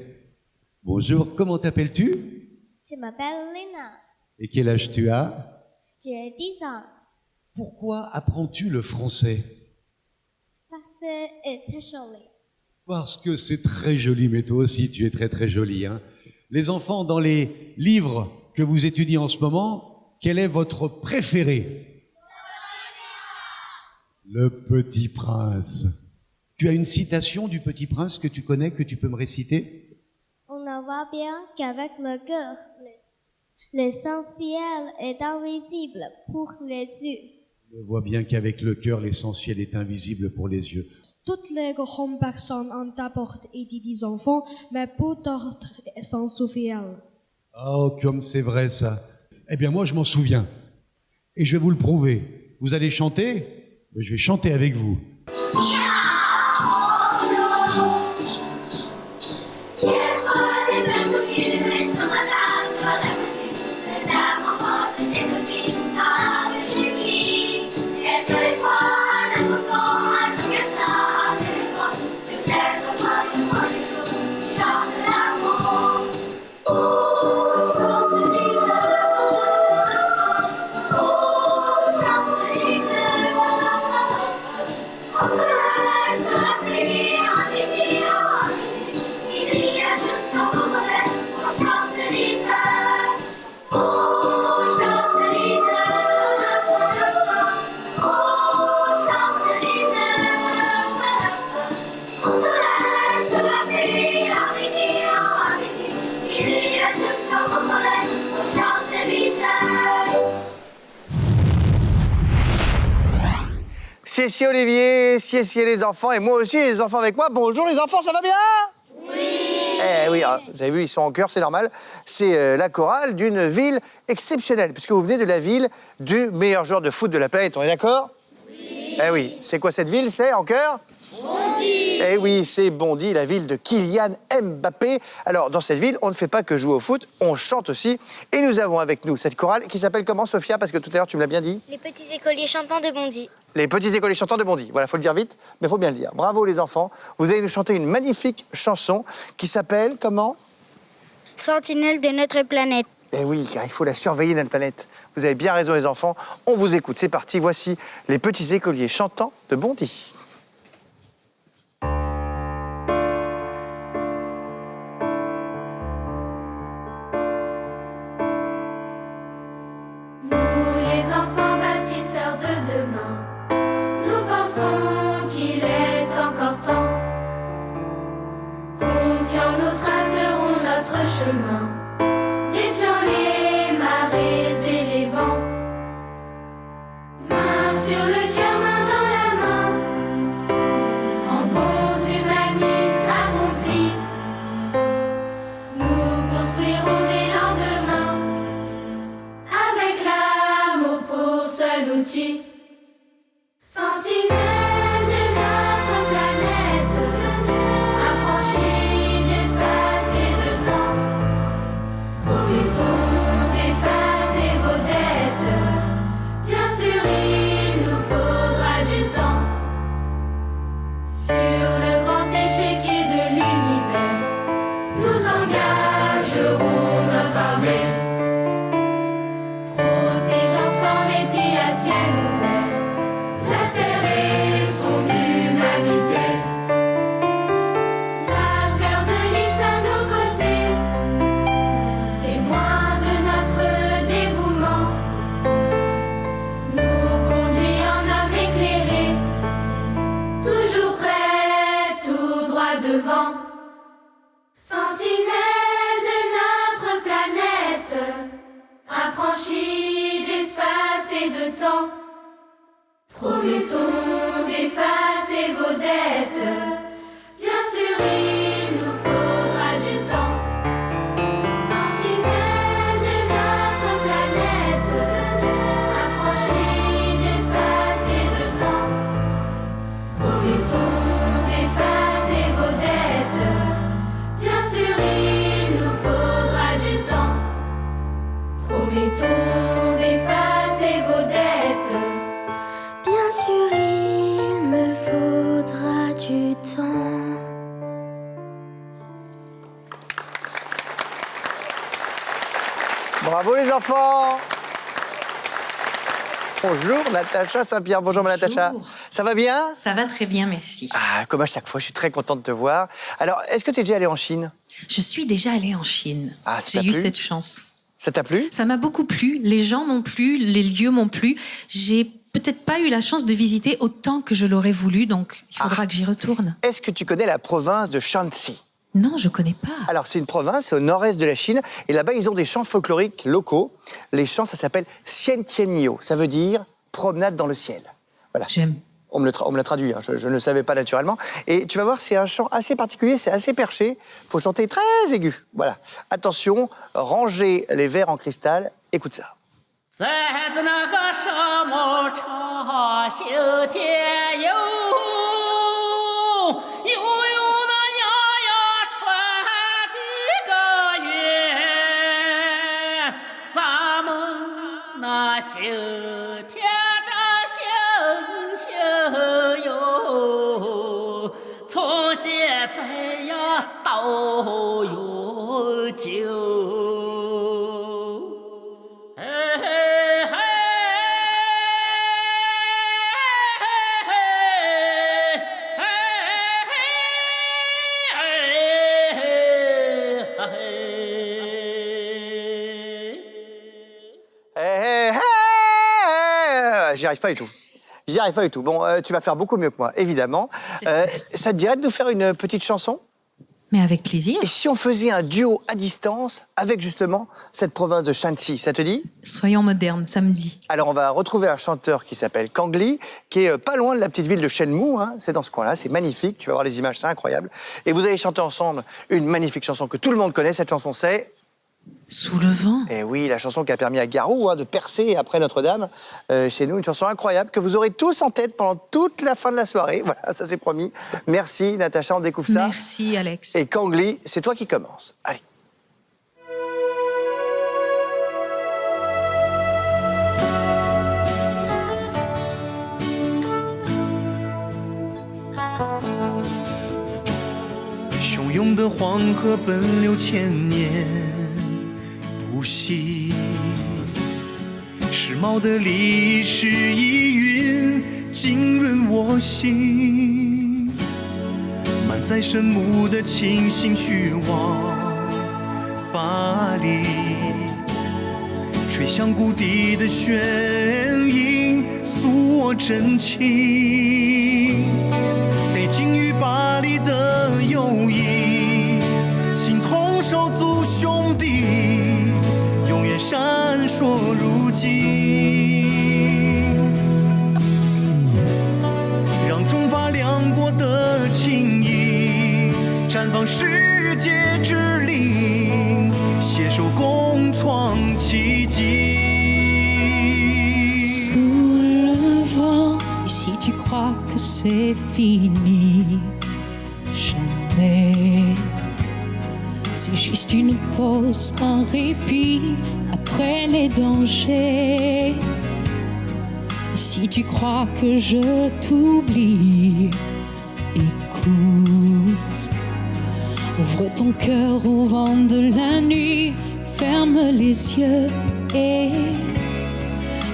Speaker 1: Bonjour, comment t'appelles-tu?
Speaker 20: Je m'appelle Lena.
Speaker 1: Et quel âge tu as?
Speaker 20: J'ai 10 ans.
Speaker 1: Pourquoi apprends-tu le français?
Speaker 20: Parce que c'est très joli.
Speaker 1: Parce que c'est très joli, mais toi aussi tu es très très jolie. Hein. Les enfants, dans les livres que vous étudiez en ce moment, quel est votre préféré? Le Petit Prince. Tu as une citation du Petit Prince que tu connais, que tu peux me réciter?
Speaker 20: On ne voit bien qu'avec le cœur. L'essentiel est invisible pour les yeux.
Speaker 1: On voit bien qu'avec le cœur, l'essentiel est invisible pour les yeux.
Speaker 21: Toutes les grandes personnes ont d'abord été des enfants, mais peu d'autres s'en souviennent.
Speaker 1: Oh, comme c'est vrai ça. Eh bien moi, je m'en souviens. Et je vais vous le prouver. Vous allez chanter? Je vais chanter avec vous.
Speaker 4: Siessier Olivier, siessier les enfants, et moi aussi les enfants avec moi. Bonjour les enfants, ça va bien? Oui. Eh oui, vous avez vu, ils sont en chœur, c'est normal. C'est la chorale d'une ville exceptionnelle, puisque vous venez de la ville du meilleur joueur de foot de la planète, on est d'accord? Oui. Eh oui, c'est quoi cette ville, c'est en chœur? Bondy. Eh oui, c'est Bondy, la ville de Kylian Mbappé. Alors, dans cette ville, on ne fait pas que jouer au foot, on chante aussi. Et nous avons avec nous cette chorale qui s'appelle comment, Sophia? Parce que tout à l'heure, tu me l'as bien dit.
Speaker 20: Les petits écoliers chantants de Bondy.
Speaker 4: Les petits écoliers chantants de Bondy. Voilà, faut le dire vite, mais faut bien le dire. Bravo les enfants. Vous allez nous chanter une magnifique chanson qui s'appelle comment?
Speaker 20: Sentinelle de notre planète.
Speaker 4: Eh oui, car il faut la surveiller, notre planète. Vous avez bien raison les enfants. On vous écoute, c'est parti. Voici les petits écoliers chantants de Bondy.
Speaker 7: Défiant les marées et les vents, main sur le cœur, main dans la main.
Speaker 4: Bravo les enfants. Bonjour Natacha Saint-Pierre, bonjour ma Natacha. Ça va bien?
Speaker 2: Ça va très bien, merci.
Speaker 4: Ah, comme à chaque fois, je suis très contente de te voir. Alors, est-ce que tu es déjà allée en Chine?
Speaker 2: Je suis déjà allée en Chine.
Speaker 4: Ah, ça
Speaker 2: J'ai
Speaker 4: t'a
Speaker 2: eu
Speaker 4: plu?
Speaker 2: cette chance.
Speaker 4: Ça t'a plu?
Speaker 2: Ça m'a beaucoup plu, les gens m'ont plu, les lieux m'ont plu. J'ai peut-être pas eu la chance de visiter autant que je l'aurais voulu, donc il faudra que j'y retourne.
Speaker 4: Est-ce que tu connais la province de Shanxi?
Speaker 2: Non, je connais pas.
Speaker 4: Alors, c'est une province au nord-est de la Chine, et là-bas, ils ont des chants folkloriques locaux. Les chants, ça s'appelle Xiantianniu, ça veut dire promenade dans le ciel. Voilà.
Speaker 2: J'aime.
Speaker 4: On me l'a traduit, hein. Je ne le savais pas naturellement. Et tu vas voir, c'est un chant assez particulier, c'est assez perché. Il faut chanter très aigu. Voilà. Attention, rangez les verres en cristal. Écoute ça.
Speaker 7: 在自那个沙漠上修天游，悠悠那呀呀传的个月，咱们那修天这星星哟，从现在呀到永久。
Speaker 4: J'y arrive pas du tout. J'y arrive pas du tout. Bon, tu vas faire beaucoup mieux que moi, évidemment. Ça te dirait de nous faire une petite chanson?
Speaker 2: Mais avec plaisir.
Speaker 4: Et si on faisait un duo à distance avec justement cette province de Shanxi, ça te dit?
Speaker 2: Soyons modernes, samedi.
Speaker 4: Alors on va retrouver un chanteur qui s'appelle Kang Li, qui est pas loin de la petite ville de Shenmue, hein. C'est dans ce coin-là, c'est magnifique, tu vas voir les images, c'est incroyable. Et vous allez chanter ensemble une magnifique chanson que tout le monde connaît, cette chanson c'est...
Speaker 2: Sous le vent.
Speaker 4: Et oui, la chanson qui a permis à Garou de percer après Notre-Dame chez nous, une chanson incroyable que vous aurez tous en tête pendant toute la fin de la soirée. Voilà, ça c'est promis. Merci Natacha, on découvre ça.
Speaker 2: Merci Alex.
Speaker 4: Et Kang Li, c'est toi qui commence. Allez.
Speaker 7: 汹涌的黄河奔流千年不息，时髦的历史意蕴浸润我心，满载神木的清新去往巴黎，吹响谷底的弦音诉我真情，北京与巴黎的友谊，情同手足兄弟，永远闪烁如金，让中法两国的情谊绽放世界之林，携手共创奇迹。
Speaker 22: Si tu crois que c'est fini, jamais. C'est juste une pause, un répit après les dangers. Si tu crois que je t'oublie, écoute. Ouvre ton cœur au vent de la nuit, ferme les yeux et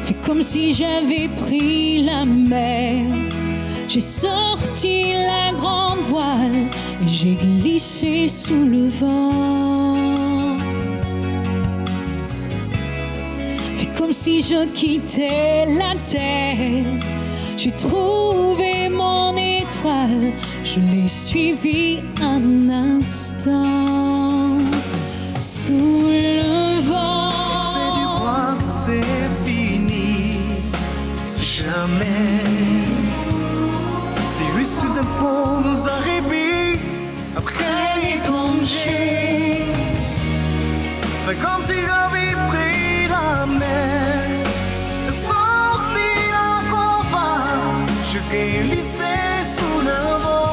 Speaker 22: fais comme si j'avais pris la mer. J'ai sorti la grande voile et j'ai glissé sous le vent. Fais comme si je quittais la terre. J'ai trouvé mon étoile, je l'ai suivie un instant sous le vent.
Speaker 7: Si tu crois que c'est fini, jamais. C'est juste de bons à répit après les dangers. Fais comme si j'avais pris la mer, sorti la combat, je glissais sous le vent.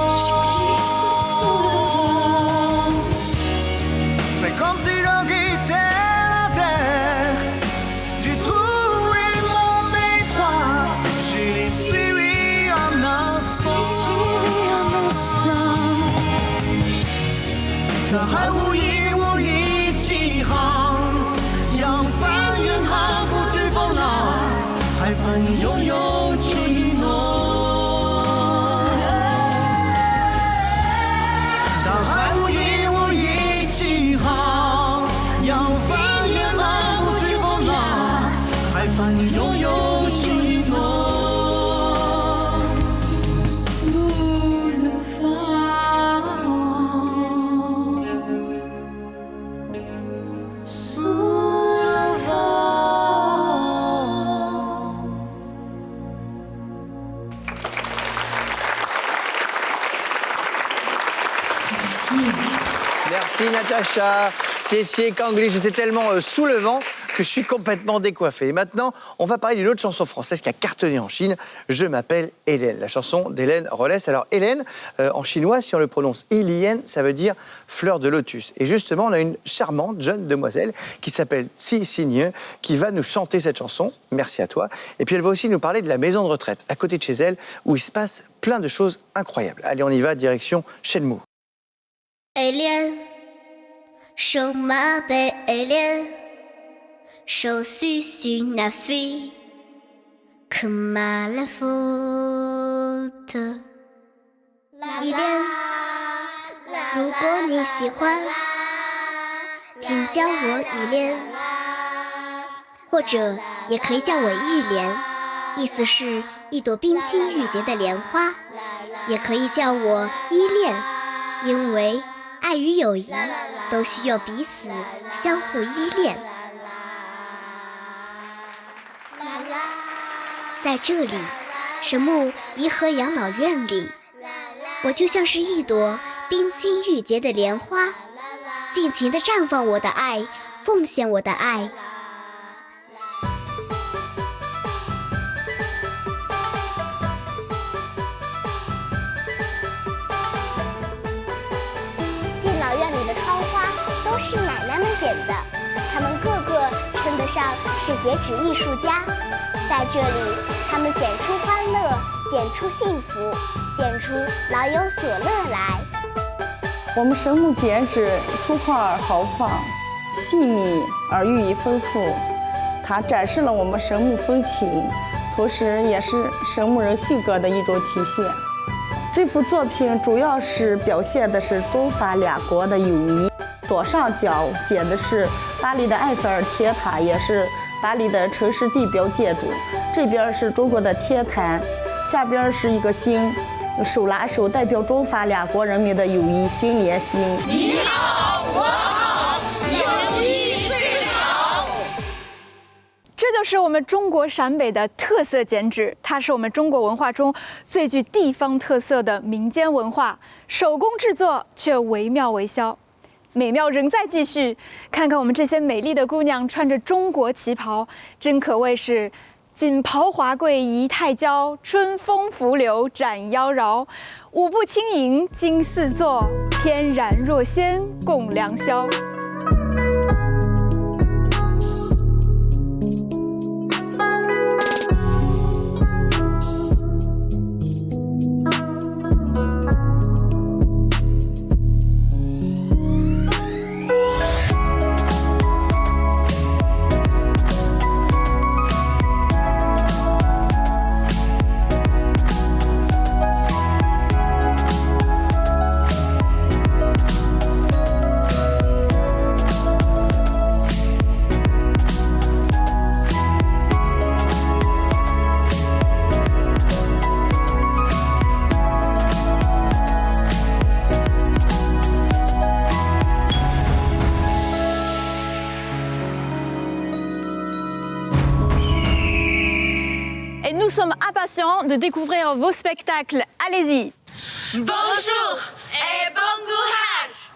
Speaker 7: Fais comme si je quittais la terre, j'ai trouvé mon étoile, je l'ai suivi un instant.在海无垠，我一起航，扬帆。
Speaker 4: Merci Natacha. C'est Kanglish, j'étais tellement sous le vent que je suis complètement décoiffé. Et maintenant, on va parler d'une autre chanson française qui a cartonné en Chine. Je m'appelle Hélène, la chanson d'Hélène Rollès. Alors Hélène, en chinois, si on le prononce Hélène, ça veut dire fleur de lotus. Et justement, on a une charmante jeune demoiselle qui s'appelle Ci Signe, qui va nous chanter cette chanson. Merci à toi. Et puis elle va aussi nous parler de la maison de retraite à côté de chez elle, où il se passe plein de choses incroyables. Allez, on y va, direction Shenmue.
Speaker 20: Hélène, je m'appelle Hélène, je suis une fille comme à la faute. Hélène, 如果你喜欢，请叫我依莲，或者也可以叫我玉莲，意思是一朵冰清玉洁的莲花，也可以叫我依恋，因为爱与友谊都需要彼此相互依恋。在这里，神木颐和养老院里，我就像是一朵冰清玉洁的莲花，尽情地绽放我的爱，奉献我的爱。敬老院里的窗花都是奶奶们剪的，她们个个称得上是剪纸艺术家。在这里，他们剪出欢乐，剪出幸福，剪出老有所乐来。
Speaker 3: 我们神木剪纸粗犷而豪放，细密而寓意丰富，它展示了我们神木风情，同时也是神木人性格的一种体现。这幅作品主要是表现的是中法两国的友谊。左上角剪的是巴黎的埃菲尔铁塔，也是巴黎的城市地标建筑。这边是中国的天坛，下边是一个星，手拉手代表中法两国人民的友谊心连心。你好，我好，友谊最好。
Speaker 5: 这就是我们中国陕北的特色剪纸，它是我们中国文化中最具地方特色的民间文化，手工制作却惟妙惟肖。美妙仍在继续，看看我们这些美丽的姑娘穿着中国旗袍，真可谓是锦袍华贵仪态娇，春风拂柳展妖娆，舞步轻盈惊四座，翩然若仙共良宵。Et nous sommes impatients de découvrir vos spectacles. Allez-y.
Speaker 6: Bonjour et bon courage.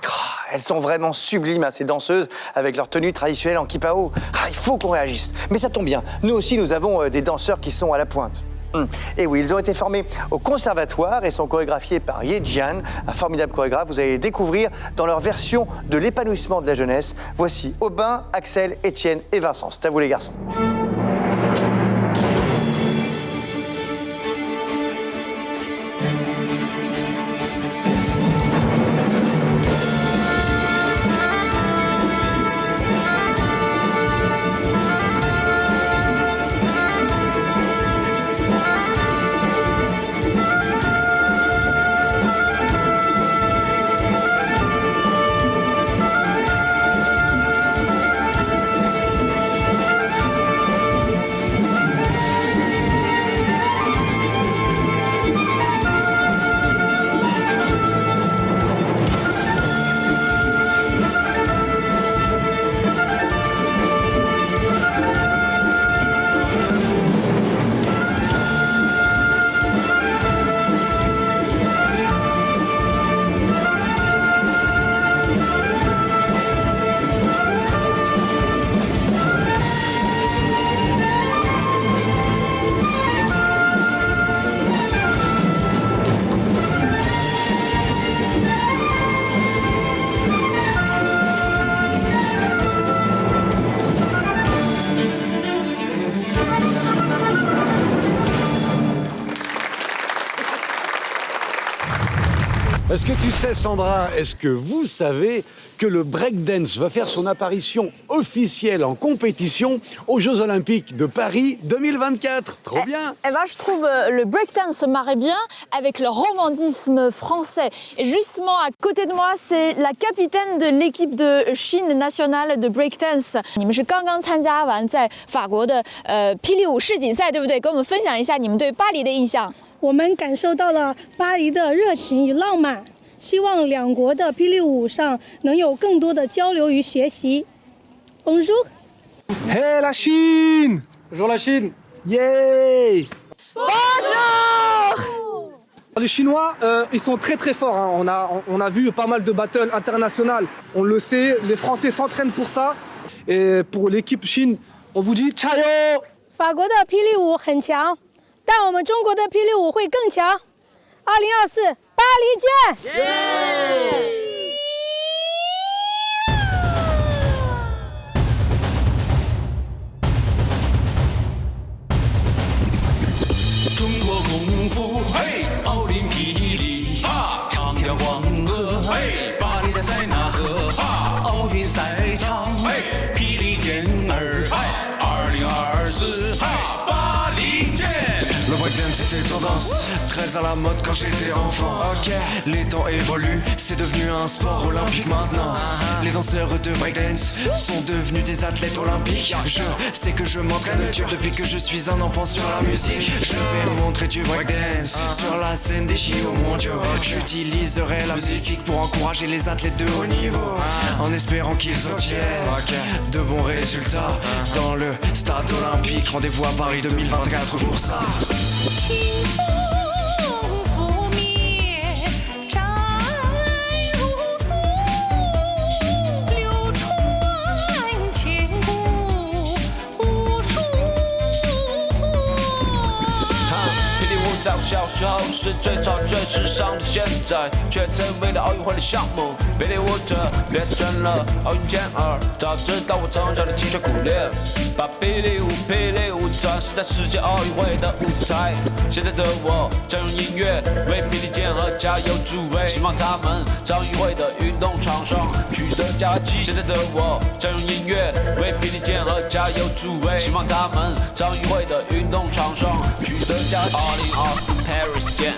Speaker 4: Elles sont vraiment sublimes, ces danseuses, avec leur tenue traditionnelle en kipao. Il faut qu'on réagisse. Mais ça tombe bien, nous aussi, nous avons des danseurs qui sont à la pointe. Et oui, ils ont été formés au conservatoire et sont chorégraphiés par Ye Jian, un formidable chorégraphe. Vous allez les découvrir dans leur version de l'épanouissement de la jeunesse. Voici Aubin, Axel, Étienne et Vincent. C'est à vous les garçons.
Speaker 1: Est-ce que tu sais, Sandra, est-ce que vous savez que le breakdance va faire son apparition officielle en compétition aux Jeux Olympiques de Paris 2024? Trop bien!
Speaker 5: Eh ben, je trouve le breakdance se marie bien avec le romantisme français. Et justement, à côté de moi, c'est la capitaine de l'équipe de Chine nationale de breakdance. 你们是刚刚参加完在法国的霹雳舞世锦赛，对不对？跟我们分享一下你们对巴黎的印象。
Speaker 21: 我们感受到了巴黎的热情与浪漫，希望两国的霹雳舞上能有更多的交流与学习。Bonjour.
Speaker 8: Hey la Chine! Bonjour la Chine! Yeah!
Speaker 5: Bonjour!
Speaker 8: Les Chinois, ils sont très très forts. Hein. On a vu pas mal de battles internationales. On le sait, les Français s'entraînent pour ça. Et pour l'équipe Chine, on vous dit ciao!
Speaker 21: 法国的霹雳舞很强，但我们中国的霹雳舞会更强。2024巴黎见！
Speaker 7: 中国功夫，嘿，奥林匹克，哈，长条黄河，嘿，巴黎的塞纳河，哈，奥运赛场，嘿，霹雳剑儿，哈，2024，哈，巴黎见。Le breakdance était tendance, très à la mode quand j'étais enfant. Ok, les temps évoluent, c'est devenu un sport olympique maintenant. Les danseurs de breakdance sont devenus des athlètes olympiques. Je sais que je m'entraîne dur depuis que je suis un enfant sur la musique. Je vais montrer du breakdance sur la scène des JO mondiaux. J'utiliserai la musique pour encourager les athlètes de haut niveau, en espérant qu'ils obtiennent de bons résultats dans le stade olympique. Rendez-vous à Paris 2024 pour ça.
Speaker 22: 清风拂面，展如素，流传千古无数。
Speaker 9: 霹雳舞在我小时候是最潮最时尚的，现在却成为了奥运会的项目。霹雳舞者变成了奥运健儿，早知道我从小的气血苦练，把霹雳舞展示在世界奥运会的舞台。现在的我将用音乐为霹雳剑儿加油助威，希望他们在奥运会的运动场上取得佳绩。现在的我将用音乐为霹雳剑儿加油助威，希望他们在奥运会的运动场上取得佳绩。2024 Paris 见，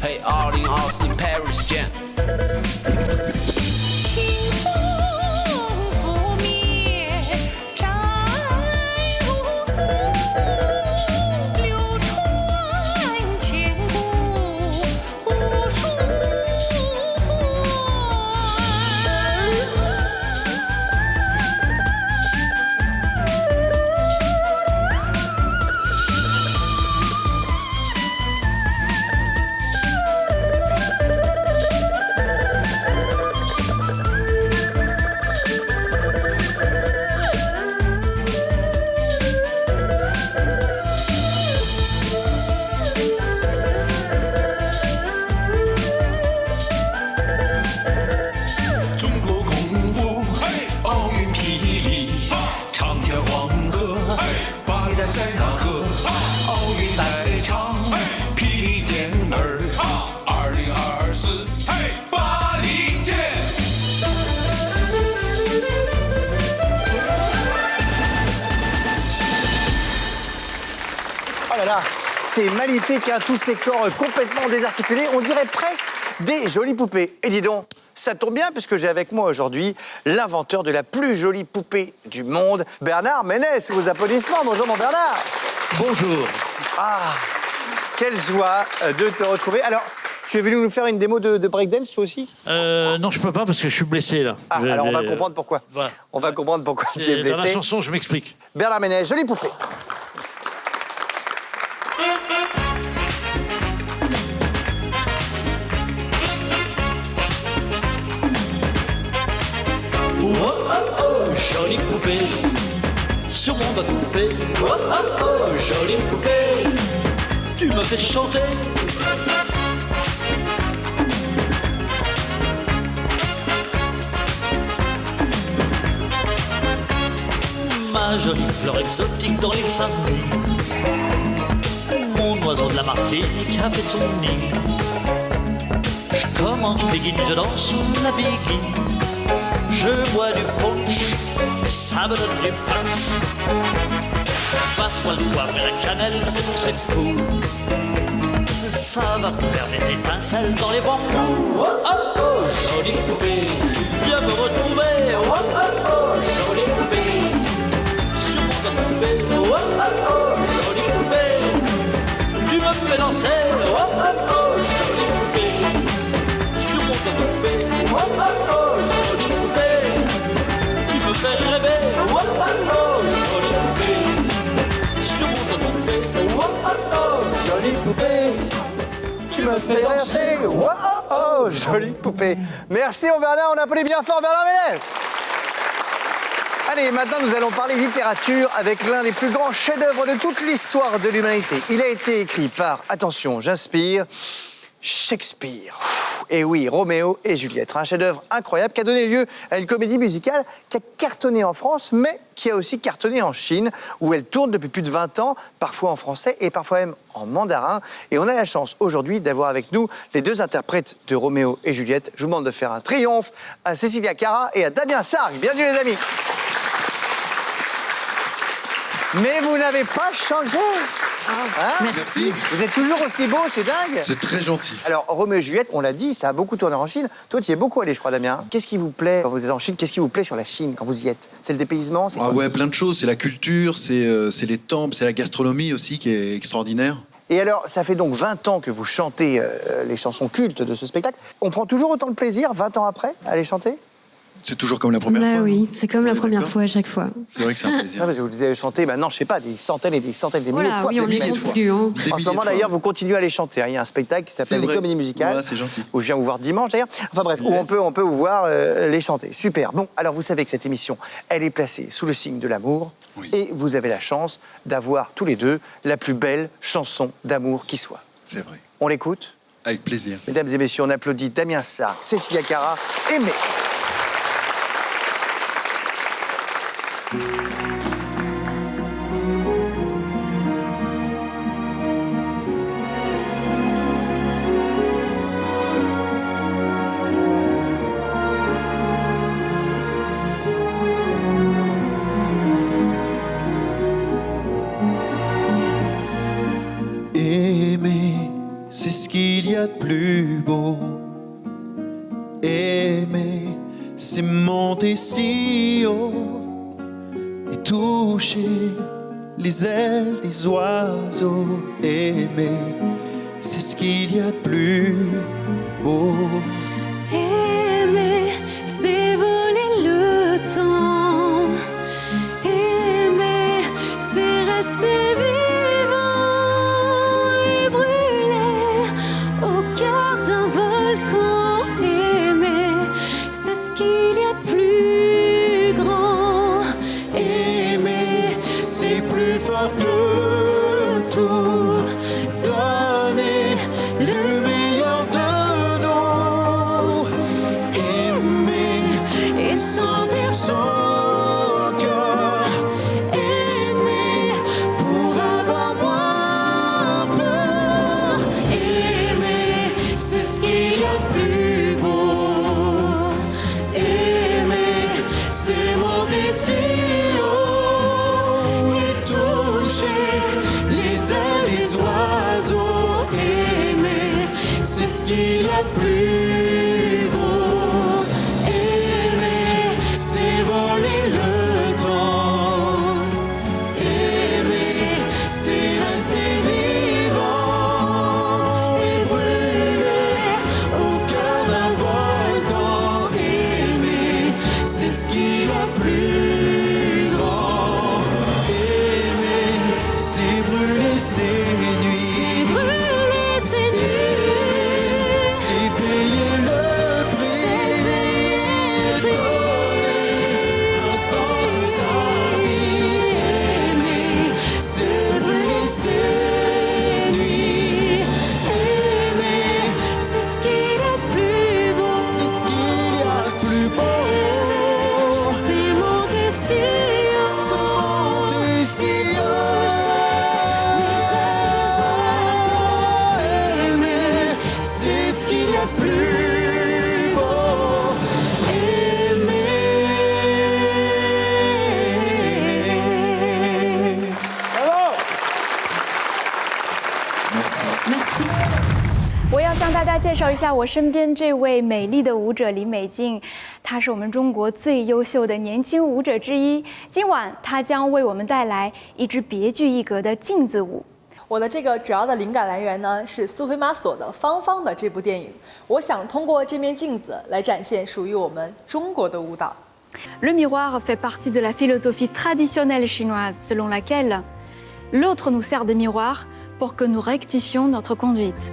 Speaker 9: 嘿，2024 Paris 见。
Speaker 22: 清风拂面，展如素，流传千古无数。
Speaker 7: 中国功夫，嘿，奥运霹雳，长条黄河，嘿，巴黎的塞纳河，奥运赛场，嘿，霹雳剑儿，2024，嘿，巴黎见。
Speaker 4: Oh là là, c'est magnifique, hein, tous ces corps complètement désarticulés, on dirait presque des jolies poupées. Et dis donc, ça tombe bien puisque j'ai avec moi aujourd'hui l'inventeur de la plus jolie poupée du monde, Bernard Ménez, sous vos applaudissements. Bonjour mon Bernard.
Speaker 12: Bonjour.
Speaker 4: Ah, quelle joie de te retrouver. Alors, tu es venu nous faire une démo de breakdance toi aussi?
Speaker 23: Non, je peux pas parce que je suis blessé là.
Speaker 4: Ah, alors on va comprendre pourquoi.
Speaker 23: Voilà.
Speaker 4: On va comprendre pourquoi tu es blessé.
Speaker 23: Dans la chanson, je m'explique.
Speaker 4: Bernard Ménez, jolie poupée.
Speaker 9: Oh oh oh, jolie poupée, sur mon bas coupé. Oh oh oh, jolie poupée, tu me fais chanter. Ma jolie fleur exotique dans les familles, mon oiseau de la
Speaker 10: Martinique a fait son nid. Je commande une béguine, je danse la béguine. Je bois du punch, ça me donne du punch. Passe-moi le poivre et la cannelle, c'est bon, c'est fou. Ça va faire des étincelles dans les bambous. Oh oh oh, jolie poupée, viens me retrouver. Oh oh oh, jolie poupée, sur mon canapé. Oh oh oh, jolie poupée, tu me fais danser. Oh oh oh, jolie poupée, sur mon canapé. Oh oh oh, jolie poupée, tu me fais rêver. Oh oh oh, jolie poupée, sur mon canapé. Oh oh oh, jolie poupée, tu me fais danser.
Speaker 4: Oh oh oh, jolie poupée. Merci mon Bernard, on applaudit bien fort Bernard Ménez. Allez, maintenant nous allons parler littérature avec l'un des plus grands chefs-d'œuvre de toute l'histoire de l'humanité. Il a été écrit par, attention, j'inspire, Shakespeare. Et oui, Roméo et Juliette, un chef-d'œuvre incroyable qui a donné lieu à une comédie musicale qui a cartonné en France, mais qui a aussi cartonné en Chine, où elle tourne depuis plus de 20 ans, parfois en français et parfois même en mandarin. Et on a la chance aujourd'hui d'avoir avec nous les deux interprètes de Roméo et Juliette. Je vous demande de faire un triomphe à Cécilia Cara et à Damien Sargue. Bienvenue les amis. Mais vous n'avez pas changé. Hein?
Speaker 11: Merci.
Speaker 4: Vous êtes toujours aussi beau, c'est dingue.
Speaker 11: C'est très gentil.
Speaker 4: Alors, Roméo et Juliette, on l'a dit, ça a beaucoup tourné en Chine. Toi, tu y es beaucoup allé, je crois, Damien. Qu'est-ce qui vous plaît quand vous êtes en Chine? Qu'est-ce qui vous plaît sur la Chine quand vous y êtes? C'est le dépaysement?
Speaker 11: Ah ouais, plein de choses. C'est la culture, c'est les temples, c'est la gastronomie aussi qui est extraordinaire.
Speaker 4: Et alors, ça fait donc 20 ans que vous chantez les chansons cultes de ce spectacle. On prend toujours autant de plaisir, 20 ans après, à les chanter?
Speaker 11: C'est toujours comme la première fois.
Speaker 13: Oui, c'est comme la première fois à chaque fois.
Speaker 11: C'est vrai que c'est un plaisir.
Speaker 4: Ça, parce que vous avez chanté maintenant, je sais pas, des centaines et des centaines, des milliers de fois.
Speaker 13: Oui, on n'y compte plus. Hein.
Speaker 4: En ce moment, d'ailleurs, vous continuez à les chanter. Il y a un spectacle qui s'appelle Les Comédies Musicales.
Speaker 11: Ouais, c'est gentil.
Speaker 4: Où je viens vous voir dimanche, d'ailleurs. Enfin bref, où on peut vous voir les chanter. Super. Bon, alors vous savez que cette émission, elle est placée sous le signe de l'amour. Oui. Et vous avez la chance d'avoir tous les deux la plus belle chanson d'amour qui soit.
Speaker 11: C'est vrai.
Speaker 4: On l'écoute?
Speaker 11: Avec plaisir.
Speaker 4: Mesdames et messieurs, on applaudit Damien Sargue, Cécilia Cara, Aimé.
Speaker 7: Aimer, c'est ce qu'il y a de plus beau. Aimer, c'est monter si haut et toucher les ailes des oiseaux. Aimer, c'est ce qu'il y a de plus beau.
Speaker 22: Aimer, c'est voler le temps. Aimer, c'est rester vivant et brûler au cœur d'un volcan. Aimer, c'est ce qu'il y a de plus grand.
Speaker 7: Aimer, c'est plus fort que tout. Donner le meilleur de nous. Aimer et sentir son cœur. Aimer pour avoir moins peur. Aimer, c'est ce qu'il y a de plus beau. Aimer, c'est monter si haut et toucher les ailes des oiseaux. Aimer, c'est ce qu'il y a de plus beau. Aimer, c'est voler le temps. Aimer, c'est rester vivant et brûler au cœur d'un volcan. Aimer, c'est ce qu'il y a de plus grand. Aimer, c'est brûler ses nuits.
Speaker 22: C'est brûler ses nuits.
Speaker 7: C'est payer plus beau. Aimer.
Speaker 1: Bravo.
Speaker 2: Merci.
Speaker 5: 我要向大家介绍一下我身边这位美丽的舞者李美静，她是我们中国最优秀的年轻舞者之一。今晚她将为我们带来一支别具一格的镜子舞。
Speaker 14: 我的这个主要的灵感来源呢是苏菲玛索的《芳芳》的这部电影，我想通过这面镜子来展现属于我们中国的舞蹈。
Speaker 5: Le miroir fait partie de la philosophie traditionnelle chinoise selon laquelle l'autre nous sert de miroir pour que nous rectifions notre conduite.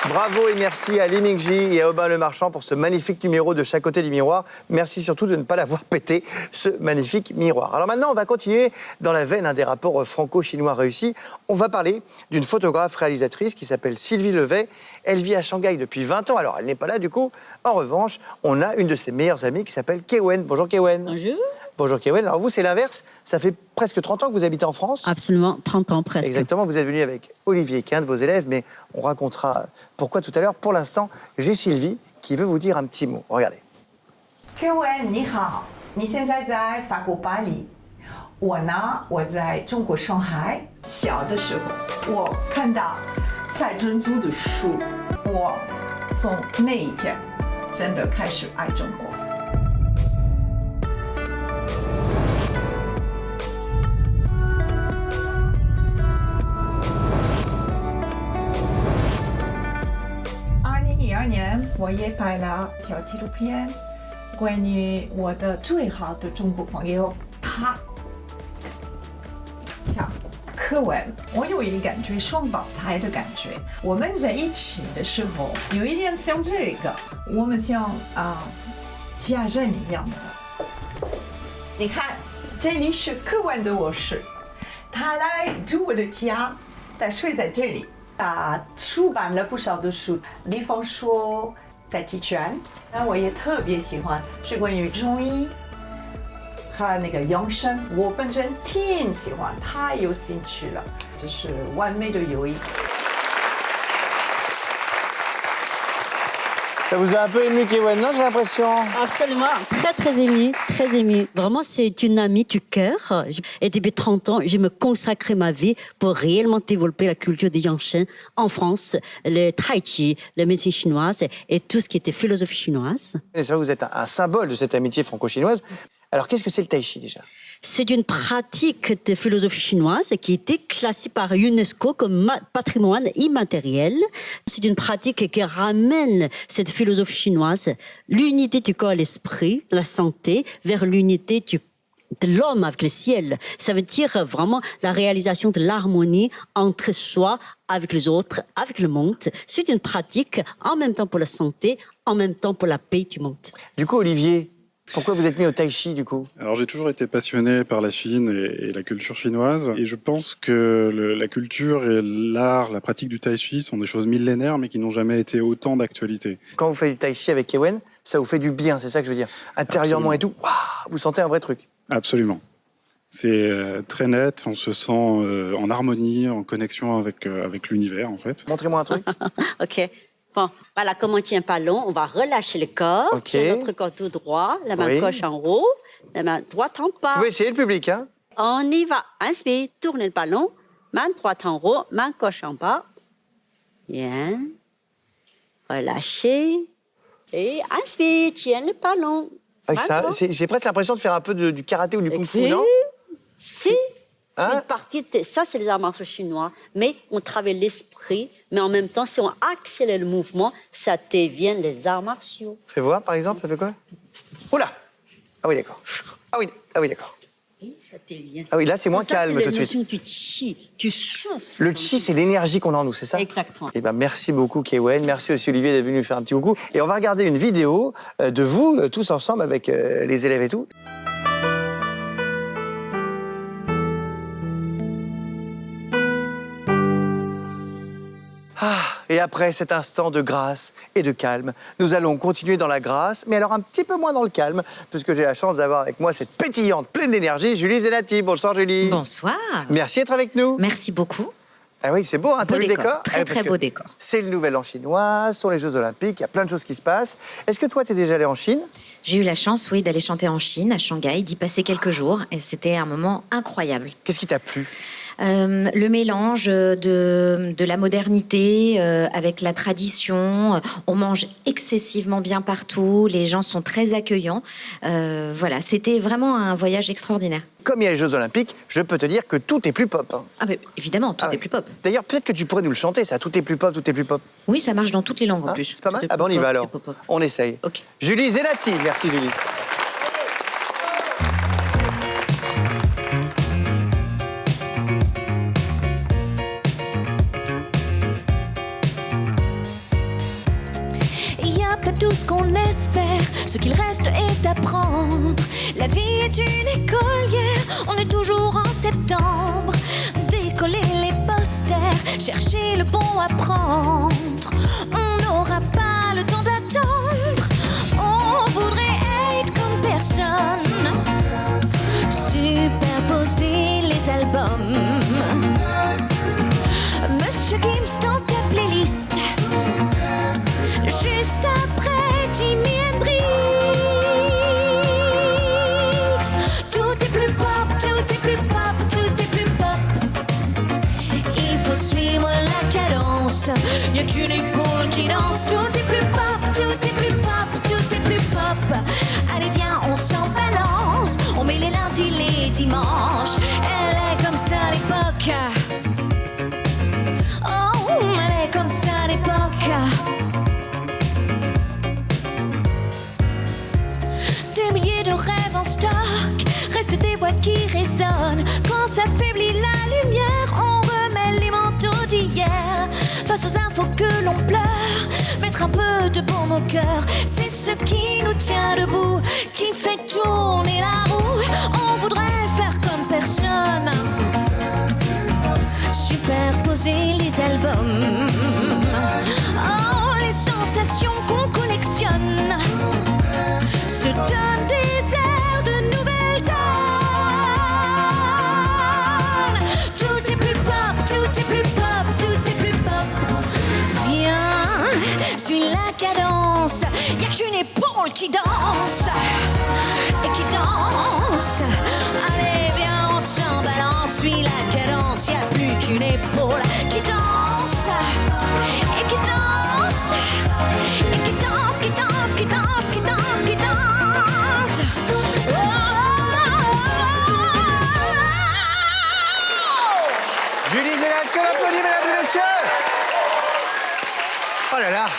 Speaker 4: Bravo et merci à Li Mingji et à Aubin Le Marchand pour ce magnifique numéro de chaque côté du miroir. Merci surtout de ne pas l'avoir pété, ce magnifique miroir. Alors maintenant, on va continuer dans la veine des rapports franco-chinois réussis. On va parler d'une photographe-réalisatrice qui s'appelle Sylvie Levet. Elle vit à Shanghai depuis 20 ans, alors elle n'est pas là du coup. En revanche, on a une de ses meilleures amies qui s'appelle Kewen. Bonjour Kewen.
Speaker 15: Bonjour.
Speaker 4: Bonjour Kewen. Alors vous, c'est l'inverse. Ça fait presque 30 ans que vous habitez en France.
Speaker 15: Absolument, 30 ans presque.
Speaker 4: Exactement, vous êtes venu avec Olivier, qui est un de vos élèves, mais on racontera pourquoi tout à l'heure. Pour l'instant, j'ai Sylvie qui veut vous dire un petit mot. Regardez.
Speaker 16: Kewen, 你好，你现在在法国巴黎，我呢，我在中国上海。小的时候，我看到赛珍珠的书，我从那一天真的开始爱中国。2012年，我也拍了小纪录片，关于我的最好的中国朋友，他叫柯文。我有一个感觉，双胞胎的感觉。我们在一起的时候，有一点像这个，我们像家人一样的。你看，这里是柯文的卧室，他来住我的家，他睡在这里。出版了不少的书，比方说《太极拳》，那我也特别喜欢，是关于中医和那个养生，我本身挺喜欢，太有兴趣了，这是完美的友谊。
Speaker 4: Ça vous a un peu ému, Kewen, non, j'ai l'impression?
Speaker 15: Absolument, très très ému, très ému. Vraiment, c'est une amie du cœur. Et depuis 30 ans, je me consacre ma vie pour réellement développer la culture des Yangshen en France, le tai chi, la médecine chinoise et tout ce qui était philosophie chinoise.
Speaker 4: Et c'est vrai, vous êtes un symbole de cette amitié franco-chinoise. Alors, qu'est-ce que c'est le tai chi déjà?
Speaker 15: C'est une pratique de philosophie chinoise qui a été classée par UNESCO comme patrimoine immatériel. C'est une pratique qui ramène cette philosophie chinoise, l'unité du corps et l'esprit, la santé, vers l'unité de l'homme avec le ciel. Ça veut dire vraiment la réalisation de l'harmonie entre soi, avec les autres, avec le monde. C'est une pratique en même temps pour la santé, en même temps pour la paix du monde.
Speaker 4: Du coup, Olivier, pourquoi vous êtes mis au tai chi, du coup?
Speaker 17: Alors, j'ai toujours été passionné par la Chine et la culture chinoise. Et je pense que la culture et l'art, la pratique du tai chi sont des choses millénaires, mais qui n'ont jamais été autant d'actualité.
Speaker 4: Quand vous faites du tai chi avec Kewen, ça vous fait du bien, c'est ça que je veux dire. Intérieurement et tout, waouh, vous sentez un vrai truc.
Speaker 17: Absolument. C'est très net, on se sent en harmonie, en connexion avec l'univers, en fait.
Speaker 4: Montrez-moi un truc.
Speaker 15: OK. Bon, voilà, comme on tient pas long, on va relâcher le corps.
Speaker 4: OK.
Speaker 15: Tiens notre corps tout droit, la main gauche en haut, la main droite en bas.
Speaker 4: Vous pouvez essayer le public, hein?
Speaker 15: On y va. Inspire, tournez le ballon, main droite en haut, main gauche en bas. Bien. Relâchez. Et inspire, tiens le ballon.
Speaker 4: Avec ça, j'ai presque l'impression de faire un peu du karaté ou du kung-fu, non?
Speaker 15: Si. Une partie de ça, c'est les arts martiaux chinois. Mais on travaille l'esprit, mais en même temps, si on accélère le mouvement, ça devient les arts martiaux.
Speaker 4: Fais voir, par exemple, ça fait quoi? Oula! Ah oui, d'accord. Ah oui, d'accord.
Speaker 15: Ça devient...
Speaker 4: Ah oui, là, c'est moins calme tout de suite.
Speaker 15: Du chi, tu souffles.
Speaker 4: Le chi, c'est l'énergie qu'on a en nous, c'est ça?
Speaker 15: Exactement.
Speaker 4: Eh ben, merci beaucoup, Kewen. Merci aussi, Olivier, d'être venu nous faire un petit coucou. Et on va regarder une vidéo de vous, tous ensemble, avec les élèves et tout. Ah, et après cet instant de grâce et de calme, nous allons continuer dans la grâce, mais alors un petit peu moins dans le calme, puisque j'ai la chance d'avoir avec moi cette pétillante, pleine d'énergie, Julie Zenati. Bonsoir, Julie.
Speaker 18: Bonsoir.
Speaker 4: Merci d'être avec nous.
Speaker 18: Merci beaucoup.
Speaker 4: Ah oui, c'est beau, un
Speaker 18: Beau
Speaker 4: beau décor.
Speaker 18: Très, très beau décor.
Speaker 4: C'est le Nouvel An chinois, ce sont les Jeux Olympiques, il y a plein de choses qui se passent. Est-ce que toi, tu es déjà allé en Chine?
Speaker 18: J'ai eu la chance, oui, d'aller chanter en Chine, à Shanghai, d'y passer quelques jours, et c'était un moment incroyable.
Speaker 4: Qu'est-ce qui t'a plu?
Speaker 18: Le mélange de la modernité avec la tradition. On mange excessivement bien partout. Les gens sont très accueillants. Voilà, c'était vraiment un voyage extraordinaire.
Speaker 4: Comme il y a les Jeux Olympiques, je peux te dire que tout est plus pop. Hein.
Speaker 18: Ah mais évidemment, tout est plus pop.
Speaker 4: D'ailleurs, peut-être que tu pourrais nous le chanter, ça. Tout est plus pop, tout est plus pop.
Speaker 18: Oui, ça marche dans toutes les langues en plus.
Speaker 4: C'est pas mal. Ah ben on y va alors. On essaye.
Speaker 18: Ok.
Speaker 4: Julie Zenati. Merci Julie.
Speaker 22: Il n'y a pas tout ce qu'on espère, ce qu'il reste est d'apprendre. La vie est une écolière, on est toujours en septembre. Décoller les posters, chercher le bon à prendre. On n'aura pas le temps d'attendre, on voudrait être comme personne. Superposer les albums. Monsieur Gims dans ta playlist. Juste après Jimi Hendrix. Tout est plus pop, tout est plus pop, tout est plus pop. Il faut suivre la cadence, y'a qu'une épaule qui danse. Tout est plus pop, tout est plus pop, tout est plus pop. Allez viens, on s'en balance, on met les lundis, les dimanches. Elle est comme ça à l'époque. Oh, elle est comme ça à l'époque. Des milliers de rêves en stock, restent des voix qui résonnent. Quand s'affaiblit la lumière, on remet les manteaux d'hier. Face aux infos que l'on pleure, mettre un peu de baume au cœur, c'est ce qui nous tient debout, qui fait tourner la roue. On voudrait faire comme personne, superposer les albums. Oh, les sensations qu'on collectionne se donne des airs de nouvelle donne. Tout est plus pop, tout est plus pop, tout est plus pop. Viens, suis la cadence, y'a qu'une épaule qui danse et qui danse. Allez, viens, on s'en balance, suis la cadence, y'a plus qu'une épaule qui danse et qui danse et qui danse, qui danse, qui danse, qui danse, qui danse. Oh, oh, oh, oh.
Speaker 4: Voilà.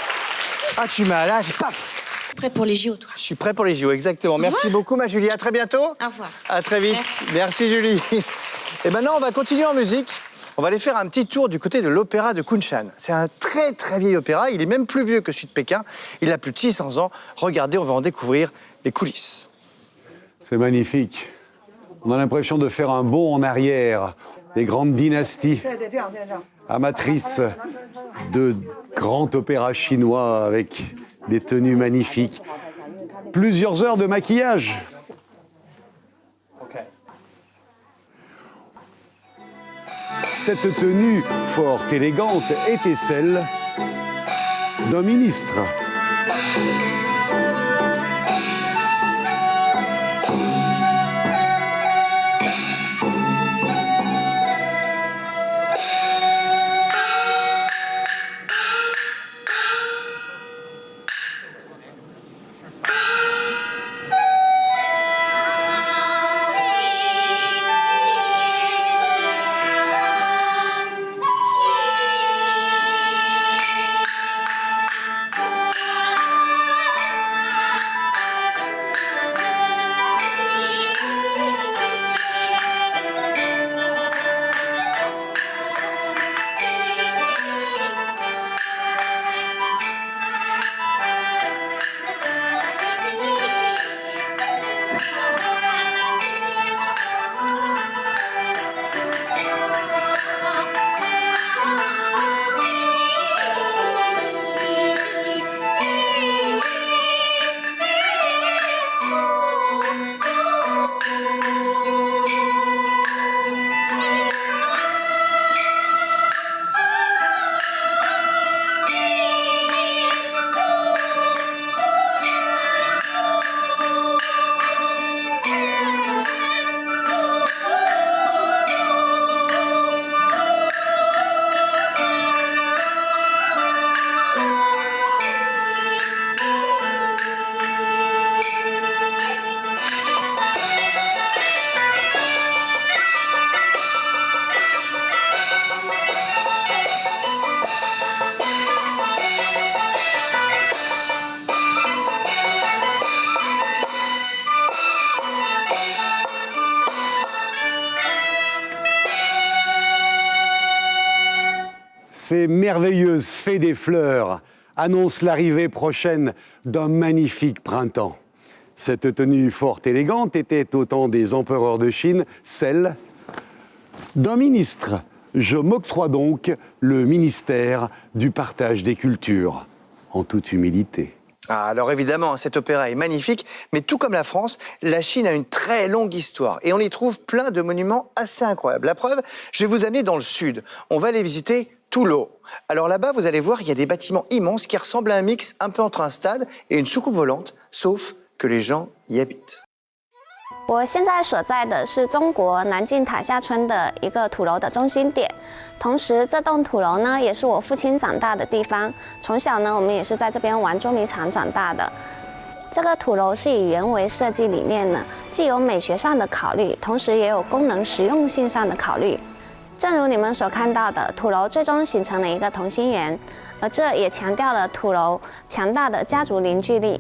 Speaker 4: Ah, tu m'as là, paf.
Speaker 18: Prêt pour les JO, toi.
Speaker 4: Je suis prêt pour les JO, exactement. Merci beaucoup, ma Julie. À très bientôt.
Speaker 18: Au revoir.
Speaker 4: À très vite. Merci Julie. Et maintenant, on va continuer en musique. On va aller faire un petit tour du côté de l'opéra de Kunshan. C'est un très très vieil opéra. Il est même plus vieux que celui de Pékin. Il a plus de 600 ans. Regardez, on va en découvrir les coulisses.
Speaker 1: C'est magnifique. On a l'impression de faire un bond en arrière. Des grandes dynasties amatrices de grands opéras chinois avec des tenues magnifiques. Plusieurs heures de maquillage. Cette tenue fort élégante était celle d'un ministre. Ces merveilleuses fées des fleurs annoncent l'arrivée prochaine d'un magnifique printemps. Cette tenue fort élégante était au temps des empereurs de Chine celle d'un ministre. Je m'octroie donc le ministère du partage des cultures, en toute humilité.
Speaker 4: Ah, alors évidemment, cet opéra est magnifique, mais tout comme la France, la Chine a une très longue histoire et on y trouve plein de monuments assez incroyables. La preuve, je vais vous amener dans le sud. On va aller visiter Tullo. Alors là-bas, vous allez voir, il y a des bâtiments immenses qui ressemblent à un mix un peu entre un stade et une soucoupe volante, sauf que les gens y habitent.
Speaker 3: 我现在所在的是中国南靖塔下村的一个土楼的中心点，同时这栋土楼呢也是我父亲长大的地方。从小呢，我们也是在这边玩捉迷藏长大的。这个土楼是以人为设计理念呢，既有美学上的考虑，同时也有功能实用性上的考虑。正如你们所看到的，土楼最终形成了一个同心圆，而这也强调了土楼强大的家族凝聚力。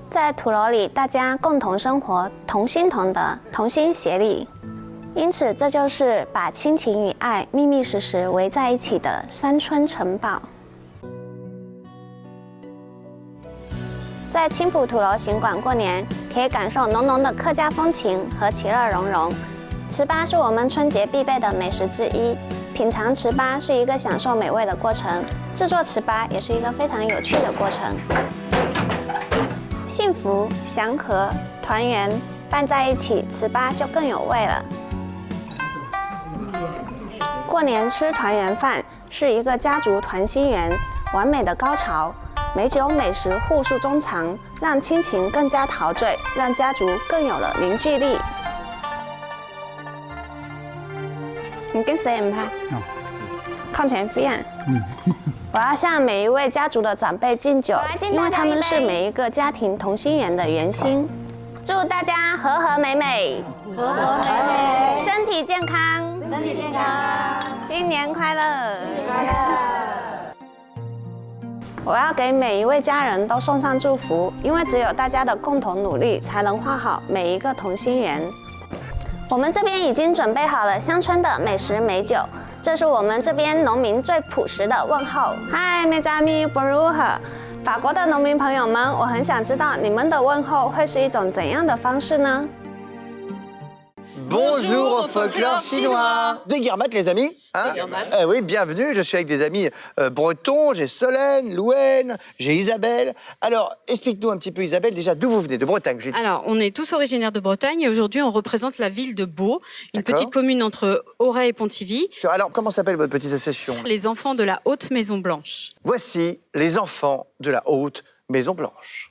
Speaker 3: 在土楼里，大家共同生活，同心同德，同心协力，因此这就是把亲情与爱密密实实围在一起的山村城堡。在青浦土楼行馆过年，可以感受浓浓的客家风情和其乐融融。糍粑是我们春节必备的美食之一，品尝糍粑是一个享受美味的过程，制作糍粑也是一个非常有趣的过程。 幸福、祥和、团圆拌在一起，糍粑就更有味了。过年吃团圆饭是一个家族团心圆，完美的高潮。美酒美食互诉衷肠，让亲情更加陶醉，让家族更有了凝聚力。你跟谁唔拍？靠前边。我要向每一位家族的长辈敬酒，因为他们是每一个家庭同心圆的圆心。祝大家和和美美，和和美美，身体健康，身体健康，新年快乐，新年快乐。我要给每一位家人都送上祝福，因为只有大家的共同努力，才能画好每一个同心圆。我们这边已经准备好了乡村的美食美酒，这是我们这边农民最朴实的问候。嗨，mes amis bonjour。法国的农民朋友们，我很想知道你们的问候会是一种怎样的方式呢？
Speaker 4: Bonjour au folklore chinois. Des Guermates, les amis, hein? Oui, bienvenue. Je suis avec des amis bretons. J'ai Solène, Louane, j'ai Isabelle. Alors, explique-nous un petit peu, Isabelle, déjà d'où vous venez, de Bretagne.
Speaker 6: Alors, on est tous originaires de Bretagne et aujourd'hui, on représente la ville de Beau, une petite commune entre Auray et Pontivy.
Speaker 4: Alors, comment s'appelle votre petite association?
Speaker 6: Les enfants de la Haute Maison Blanche.
Speaker 4: Voici les enfants de la Haute Maison Blanche.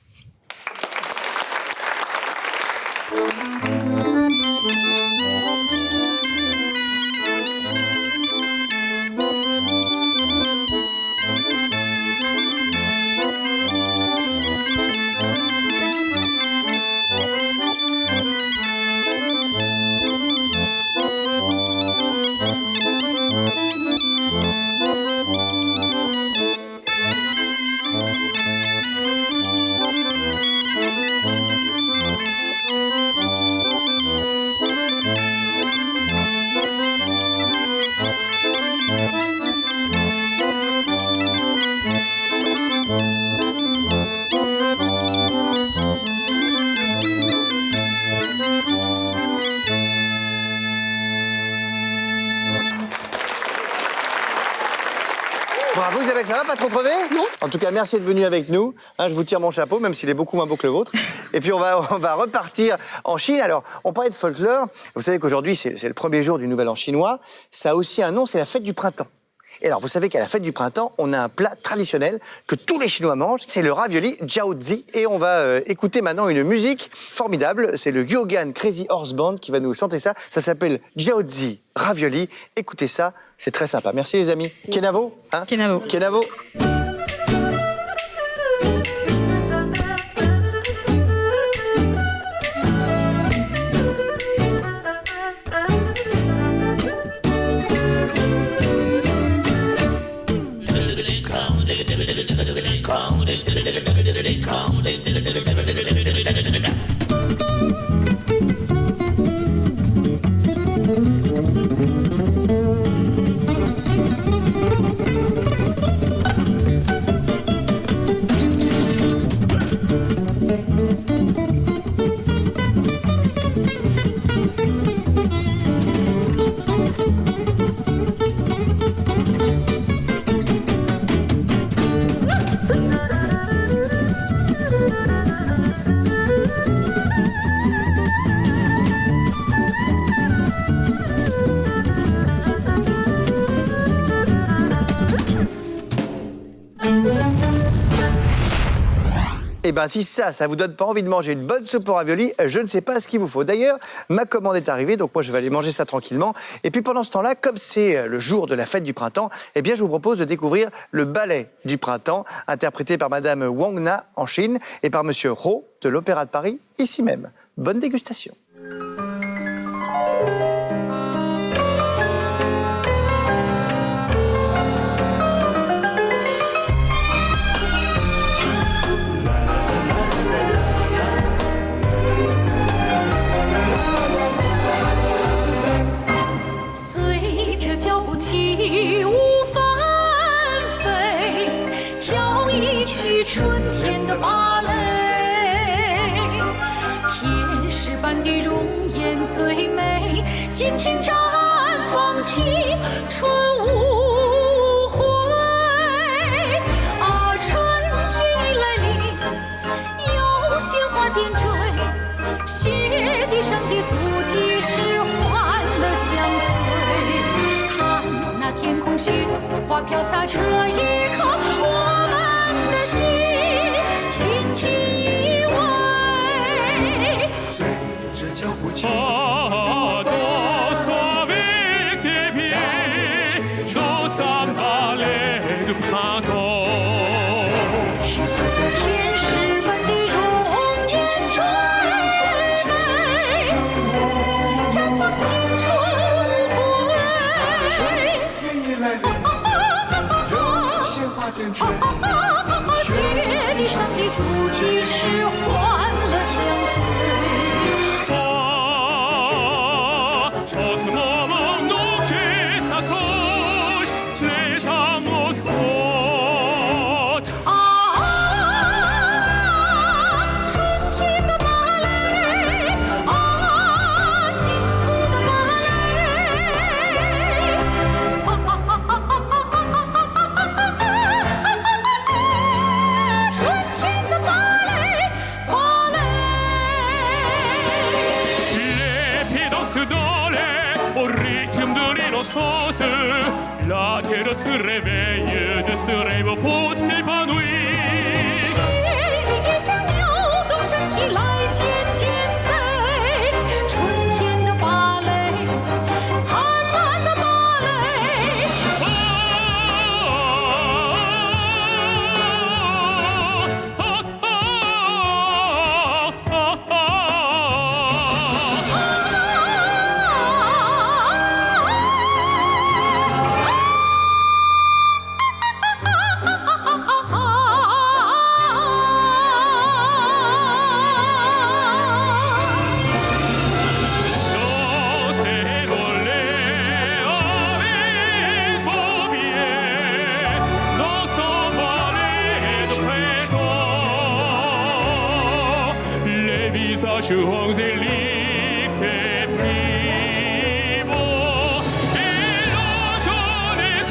Speaker 4: Bravo Isabelle, ça va, pas trop crevé? Non. En tout cas, merci d'être venue avec nous. Hein, je vous tire mon chapeau, même s'il est beaucoup moins beau que le vôtre. Et puis on va repartir en Chine. Alors, on parlait de folklore. Vous savez qu'aujourd'hui, c'est le premier jour du Nouvel An chinois. Ça a aussi un nom, c'est la fête du printemps. Et alors, vous savez qu'à la fête du printemps, on a un plat traditionnel que tous les Chinois mangent. C'est le ravioli jiaozi. Et on va écouter maintenant une musique formidable. C'est le Gyogan Crazy Horse Band qui va nous chanter ça. Ça s'appelle Jiaozi Ravioli. Écoutez ça, c'est très sympa. Merci les amis. Kenavo, hein?
Speaker 6: Kenavo.
Speaker 4: Kenavo. Eh bien, si ça vous donne pas envie de manger une bonne soupe au ravioli, je ne sais pas ce qu'il vous faut. D'ailleurs, ma commande est arrivée, donc moi je vais aller manger ça tranquillement. Et puis pendant ce temps-là, comme c'est le jour de la fête du printemps, eh bien je vous propose de découvrir le ballet du printemps, interprété par Madame Wang Na en Chine et par Monsieur Ho de l'Opéra de Paris, ici même. Bonne dégustation.
Speaker 22: 足迹是欢乐相随。
Speaker 8: La terre se réveille de ce rêve pour s'épanouir.
Speaker 22: 夜像扭动身体来渐渐飞，春天的芭蕾，灿烂的芭蕾。
Speaker 8: Angélique et primo et la jeunesse.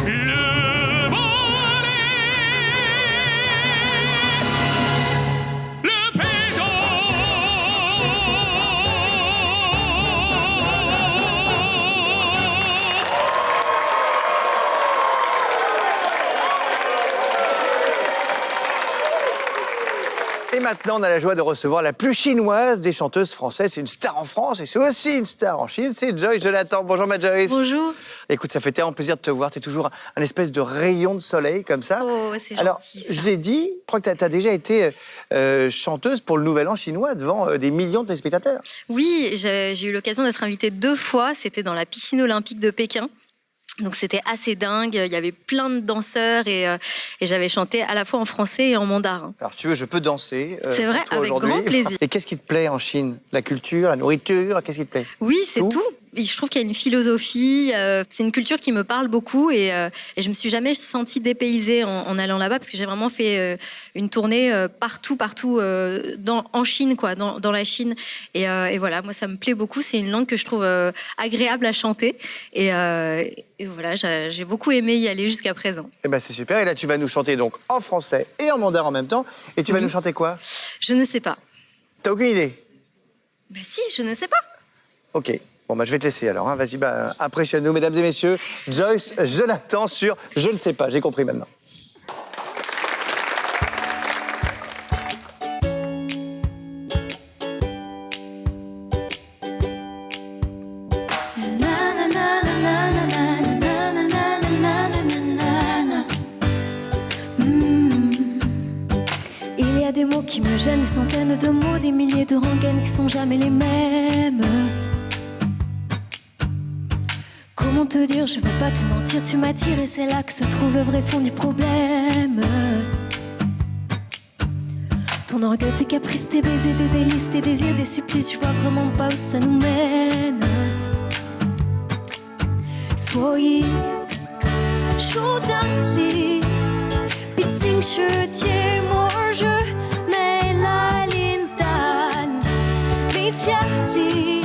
Speaker 8: Le ballet, le pédon.
Speaker 4: Et maintenant, on a la joie de recevoir la plus chinoise des chanteuses françaises. C'est une star en France et c'est aussi une star en Chine. C'est Joyce Jonathan. Bonjour, ma Joyce.
Speaker 19: Bonjour.
Speaker 4: Écoute, ça fait tellement plaisir de te voir. Tu es toujours un espèce de rayon de soleil comme ça.
Speaker 19: Oh, c'est gentil.
Speaker 4: Alors,
Speaker 19: ça.
Speaker 4: je l'ai dit, je crois que tu as déjà été chanteuse pour le Nouvel An chinois devant des millions de téléspectateurs.
Speaker 19: Oui, j'ai eu l'occasion d'être invitée 2 fois. C'était dans la piscine olympique de Pékin. Donc c'était assez dingue, il y avait plein de danseurs et j'avais chanté à la fois en français et en mandarin.
Speaker 4: Alors si tu veux, je peux danser.
Speaker 19: C'est vrai, avec grand plaisir.
Speaker 4: Et qu'est-ce qui te plaît en Chine? La culture, la nourriture, qu'est-ce qui te plaît?
Speaker 19: Oui, c'est tout. Et je trouve qu'il y a une philosophie, c'est une culture qui me parle beaucoup et je me suis jamais sentie dépaysée en allant là-bas parce que j'ai vraiment fait une tournée partout en Chine, quoi, dans la Chine. Et voilà, moi ça me plaît beaucoup, c'est une langue que je trouve agréable à chanter et voilà, j'ai beaucoup aimé y aller jusqu'à présent.
Speaker 4: Eh ben c'est super, et là tu vas nous chanter donc en français et en mandarin en même temps. Et tu vas nous chanter quoi?
Speaker 19: Je ne sais pas.
Speaker 4: T'as aucune idée?
Speaker 19: Ben si, je ne sais pas.
Speaker 4: Ok. Bon, je vais te laisser alors. Hein. Vas-y, impressionne-nous, mesdames et messieurs. Joyce Jonathan sur Je ne sais pas. J'ai compris maintenant.
Speaker 22: Il y a des mots qui me gênent, des centaines de mots, des milliers de rengaines qui sont jamais les mêmes. Comment te dire, je veux pas te mentir, tu m'attires et c'est là que se trouve le vrai fond du problème. Ton orgueil, tes caprices, tes baisers, des délices, tes désirs, des supplices, je vois vraiment pas où ça nous mène. 所以说道理毕竟是芥末日没来灵丹没家里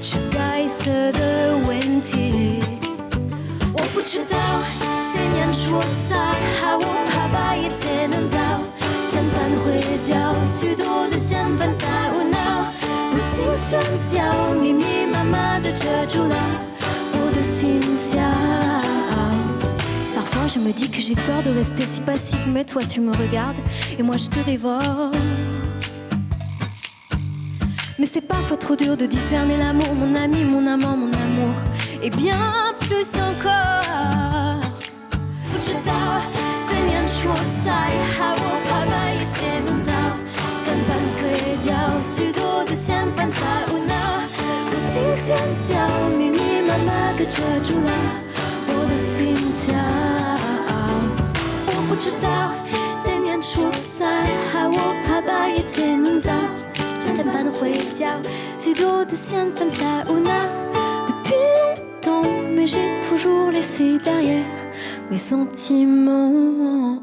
Speaker 22: 是白色的问题我不知道怎样说才好我怕把一切弄糟将反毁掉许多的相反才无脑不经喧嚣密密麻麻的遮住了我的心跳 Parfois je me dis que j'ai tort de rester si passive mais toi tu me regardes et moi je te dévore Mais c'est parfois trop dur de discerner l'amour Mon ami, mon amant, mon amour Et bien plus encore 不知道怎样说才好我怕把一角，许多的缘分在无奈。Depuis longtemps, mais j'ai toujours laissé derrière mes sentiments.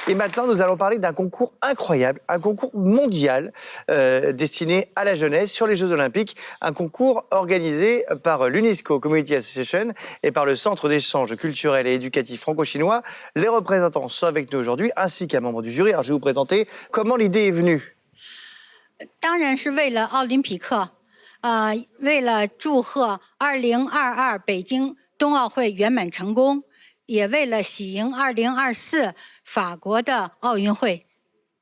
Speaker 4: Et maintenant, nous allons parler d'un concours incroyable, un concours mondial destiné à la jeunesse sur les Jeux Olympiques, un concours organisé par l'UNESCO Community Association et par le Centre d'échange culturel et éducatif franco-chinois. Les représentants sont avec nous aujourd'hui, ainsi qu'un membre du jury. Alors, je vais vous présenter comment l'idée est venue.
Speaker 12: 当然是为了奥林匹克，为了祝贺2022北京冬奥会圆满成功。 也为了喜迎2024法国的奥运会，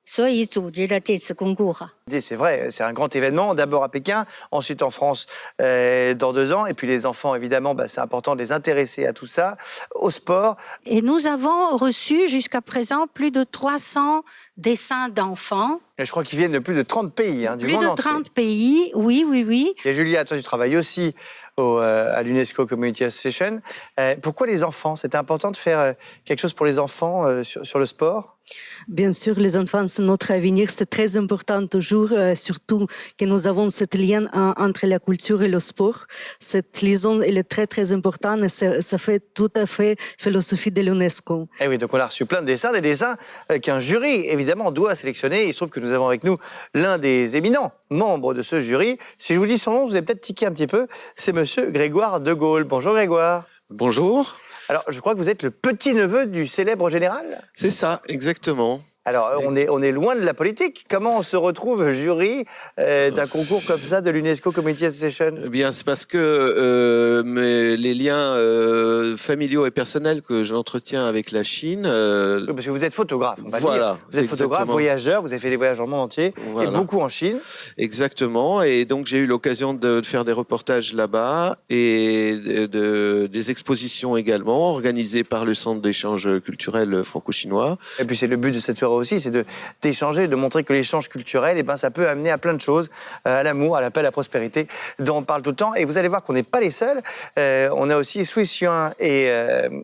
Speaker 12: 所以组织的这次公顾哈。
Speaker 4: C'est vrai, c'est un grand événement, d'abord à Pékin, ensuite en France dans 2 ans, et puis les enfants, évidemment, c'est important de les intéresser à tout ça, au sport.
Speaker 12: Et nous avons reçu jusqu'à présent plus de 300 dessins d'enfants.
Speaker 4: Et je crois qu'ils viennent de plus de 30 pays, du monde entier.
Speaker 12: Plus de 30 pays, oui, oui, oui.
Speaker 4: Et Julia, toi tu travailles aussi à l'UNESCO Community Association. Pourquoi les enfants? C'était important de faire quelque chose pour les enfants sur le sport?
Speaker 20: Bien sûr, les enfants, c'est notre avenir, c'est très important toujours, surtout que nous avons ce lien entre la culture et le sport. Cette liaison, elle est très, très importante et ça fait tout à fait philosophie de l'UNESCO.
Speaker 4: Et oui, donc on a reçu plein de dessins, des dessins qu'un jury, évidemment, doit sélectionner. Il se trouve que nous avons avec nous l'un des éminents membres de ce jury. Si je vous dis son nom, vous allez peut-être tiquer un petit peu. C'est monsieur Grégoire de Gaulle. Bonjour Grégoire.
Speaker 21: Bonjour.
Speaker 4: Alors, je crois que vous êtes le petit-neveu du célèbre général?
Speaker 21: C'est ça, exactement.
Speaker 4: Alors, on est loin de la politique. Comment on se retrouve jury d'un concours comme ça de l'UNESCO Community Association?
Speaker 21: Eh bien, c'est parce que les liens familiaux et personnels que j'entretiens avec la Chine...
Speaker 4: Parce que vous êtes photographe, on va
Speaker 21: voilà,
Speaker 4: dire. Vous êtes photographe, voyageur, vous avez fait des voyages dans le monde entier, et beaucoup en Chine.
Speaker 21: Exactement, et donc j'ai eu l'occasion de faire des reportages là-bas et des expositions également, organisées par le Centre d'échange culturel franco-chinois.
Speaker 4: Et puis c'est le but de cette soirée aussi, c'est d'échanger, de montrer que l'échange culturel, ça peut amener à plein de choses, à l'amour, à la paix, à la prospérité, dont on parle tout le temps. Et vous allez voir qu'on n'est pas les seuls. On a aussi Sui-Xuan et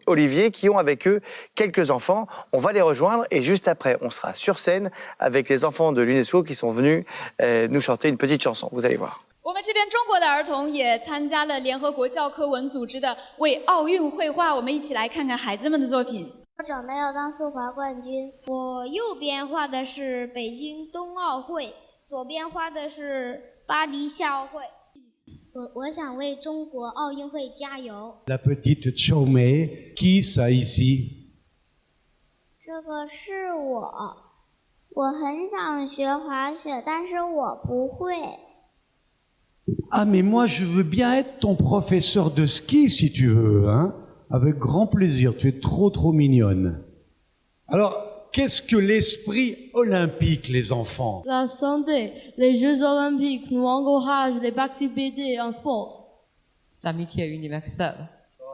Speaker 4: Olivier qui ont avec eux quelques enfants. On va les rejoindre et juste après, on sera sur scène avec les enfants de l'UNESCO qui sont venus nous chanter une petite chanson. Vous allez voir.
Speaker 24: 我们这边中国的儿童也参加了联合国教科文组织的为奥运绘画，我们一起来看看孩子们的作品。
Speaker 25: 我长大要当速滑冠军。我右边画的是北京冬奥会，左边画的是巴黎夏奥会。我想为中国奥运会加油。
Speaker 26: La petite Chomé, qui ça ici?
Speaker 25: 这个是我，我很想学滑雪，但是我不会。
Speaker 26: Ah, mais moi, je veux bien être ton professeur de ski, si tu veux, hein? Avec grand plaisir, tu es trop, trop mignonne. Alors, qu'est-ce que l'esprit olympique, les enfants?
Speaker 27: La santé, les Jeux olympiques nous encouragent les activités en sport.
Speaker 28: L'amitié universelle.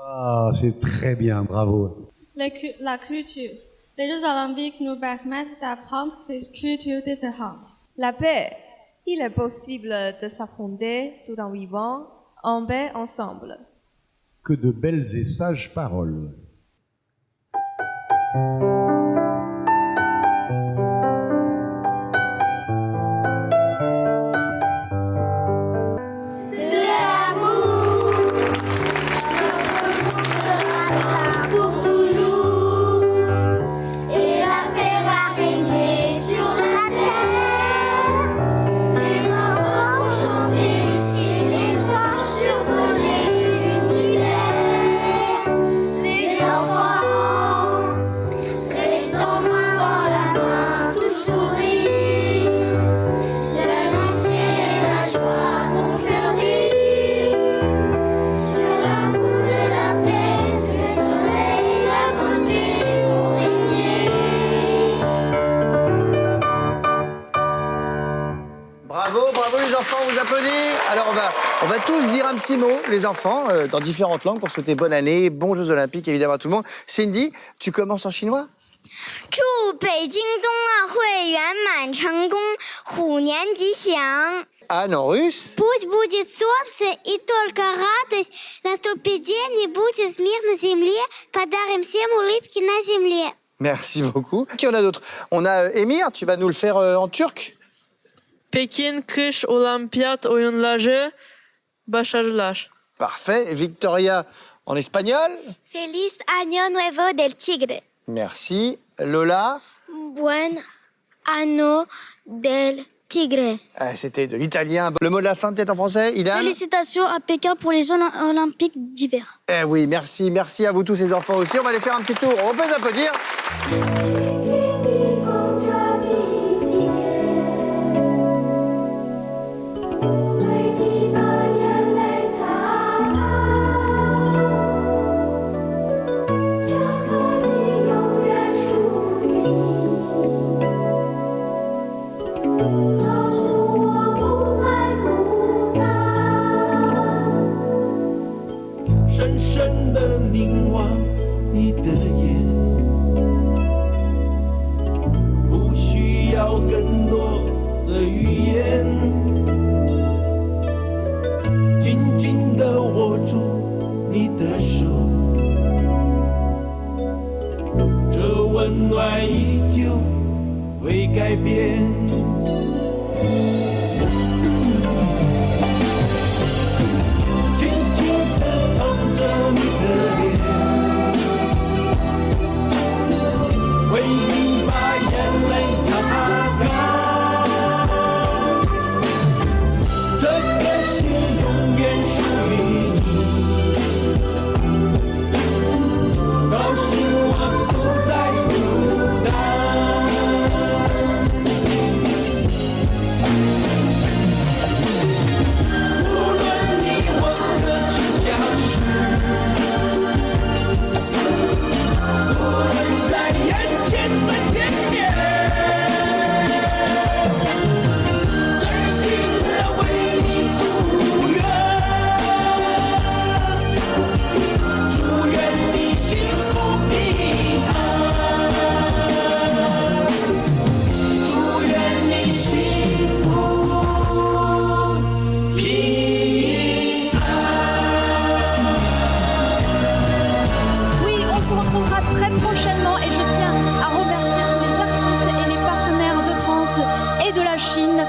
Speaker 26: Ah, c'est très bien, bravo.
Speaker 27: La culture. Les Jeux olympiques nous permettent d'apprendre des cultures différentes.
Speaker 29: La paix. Il est possible de s'affronter tout en vivant en paix ensemble.
Speaker 26: Que de belles et sages paroles.
Speaker 4: Alors on va tous dire un petit mot, les enfants, dans différentes langues pour souhaiter bonne année, bons Jeux Olympiques évidemment à tout le monde. Cindy, tu commences en chinois?
Speaker 25: 祝北京冬奥会圆满成功，虎年吉祥。
Speaker 4: Anne en russe?
Speaker 25: Пусть будет солнце и только радость, наступит день и будет мир на земле, подарим всем улыбки на земле.
Speaker 4: Merci beaucoup. Qui on a d'autres? On a Emir, tu vas nous le faire en turc.
Speaker 28: Pekin Kış Olimpiyat Oyunları başarılar.
Speaker 4: Parfait. Et Victoria en espagnol.
Speaker 25: Feliz Año Nuevo del Tigre.
Speaker 4: Merci. Lola.
Speaker 25: Buen Año del Tigre.
Speaker 4: C'était de l'italien. Le mot de la fin peut-être en français, Ilan?
Speaker 25: Félicitations à Pékin pour les Jeux Olympiques d'hiver.
Speaker 4: Eh oui, merci. Merci à vous tous les enfants aussi. On va aller faire un petit tour. On peut les applaudir.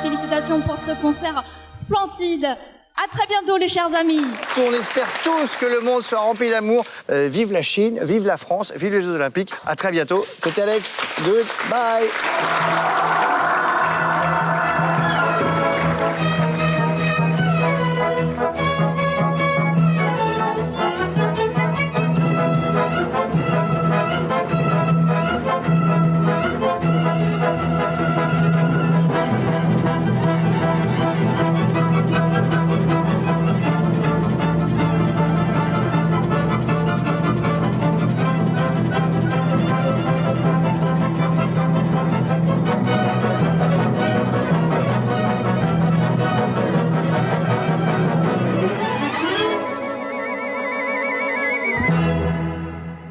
Speaker 24: Félicitations pour ce concert splendide. À très bientôt les chers amis.
Speaker 4: On espère tous que le monde soit rempli d'amour. Vive la Chine, vive la France, vive les Jeux Olympiques. À très bientôt. C'était Alex. Good. Bye.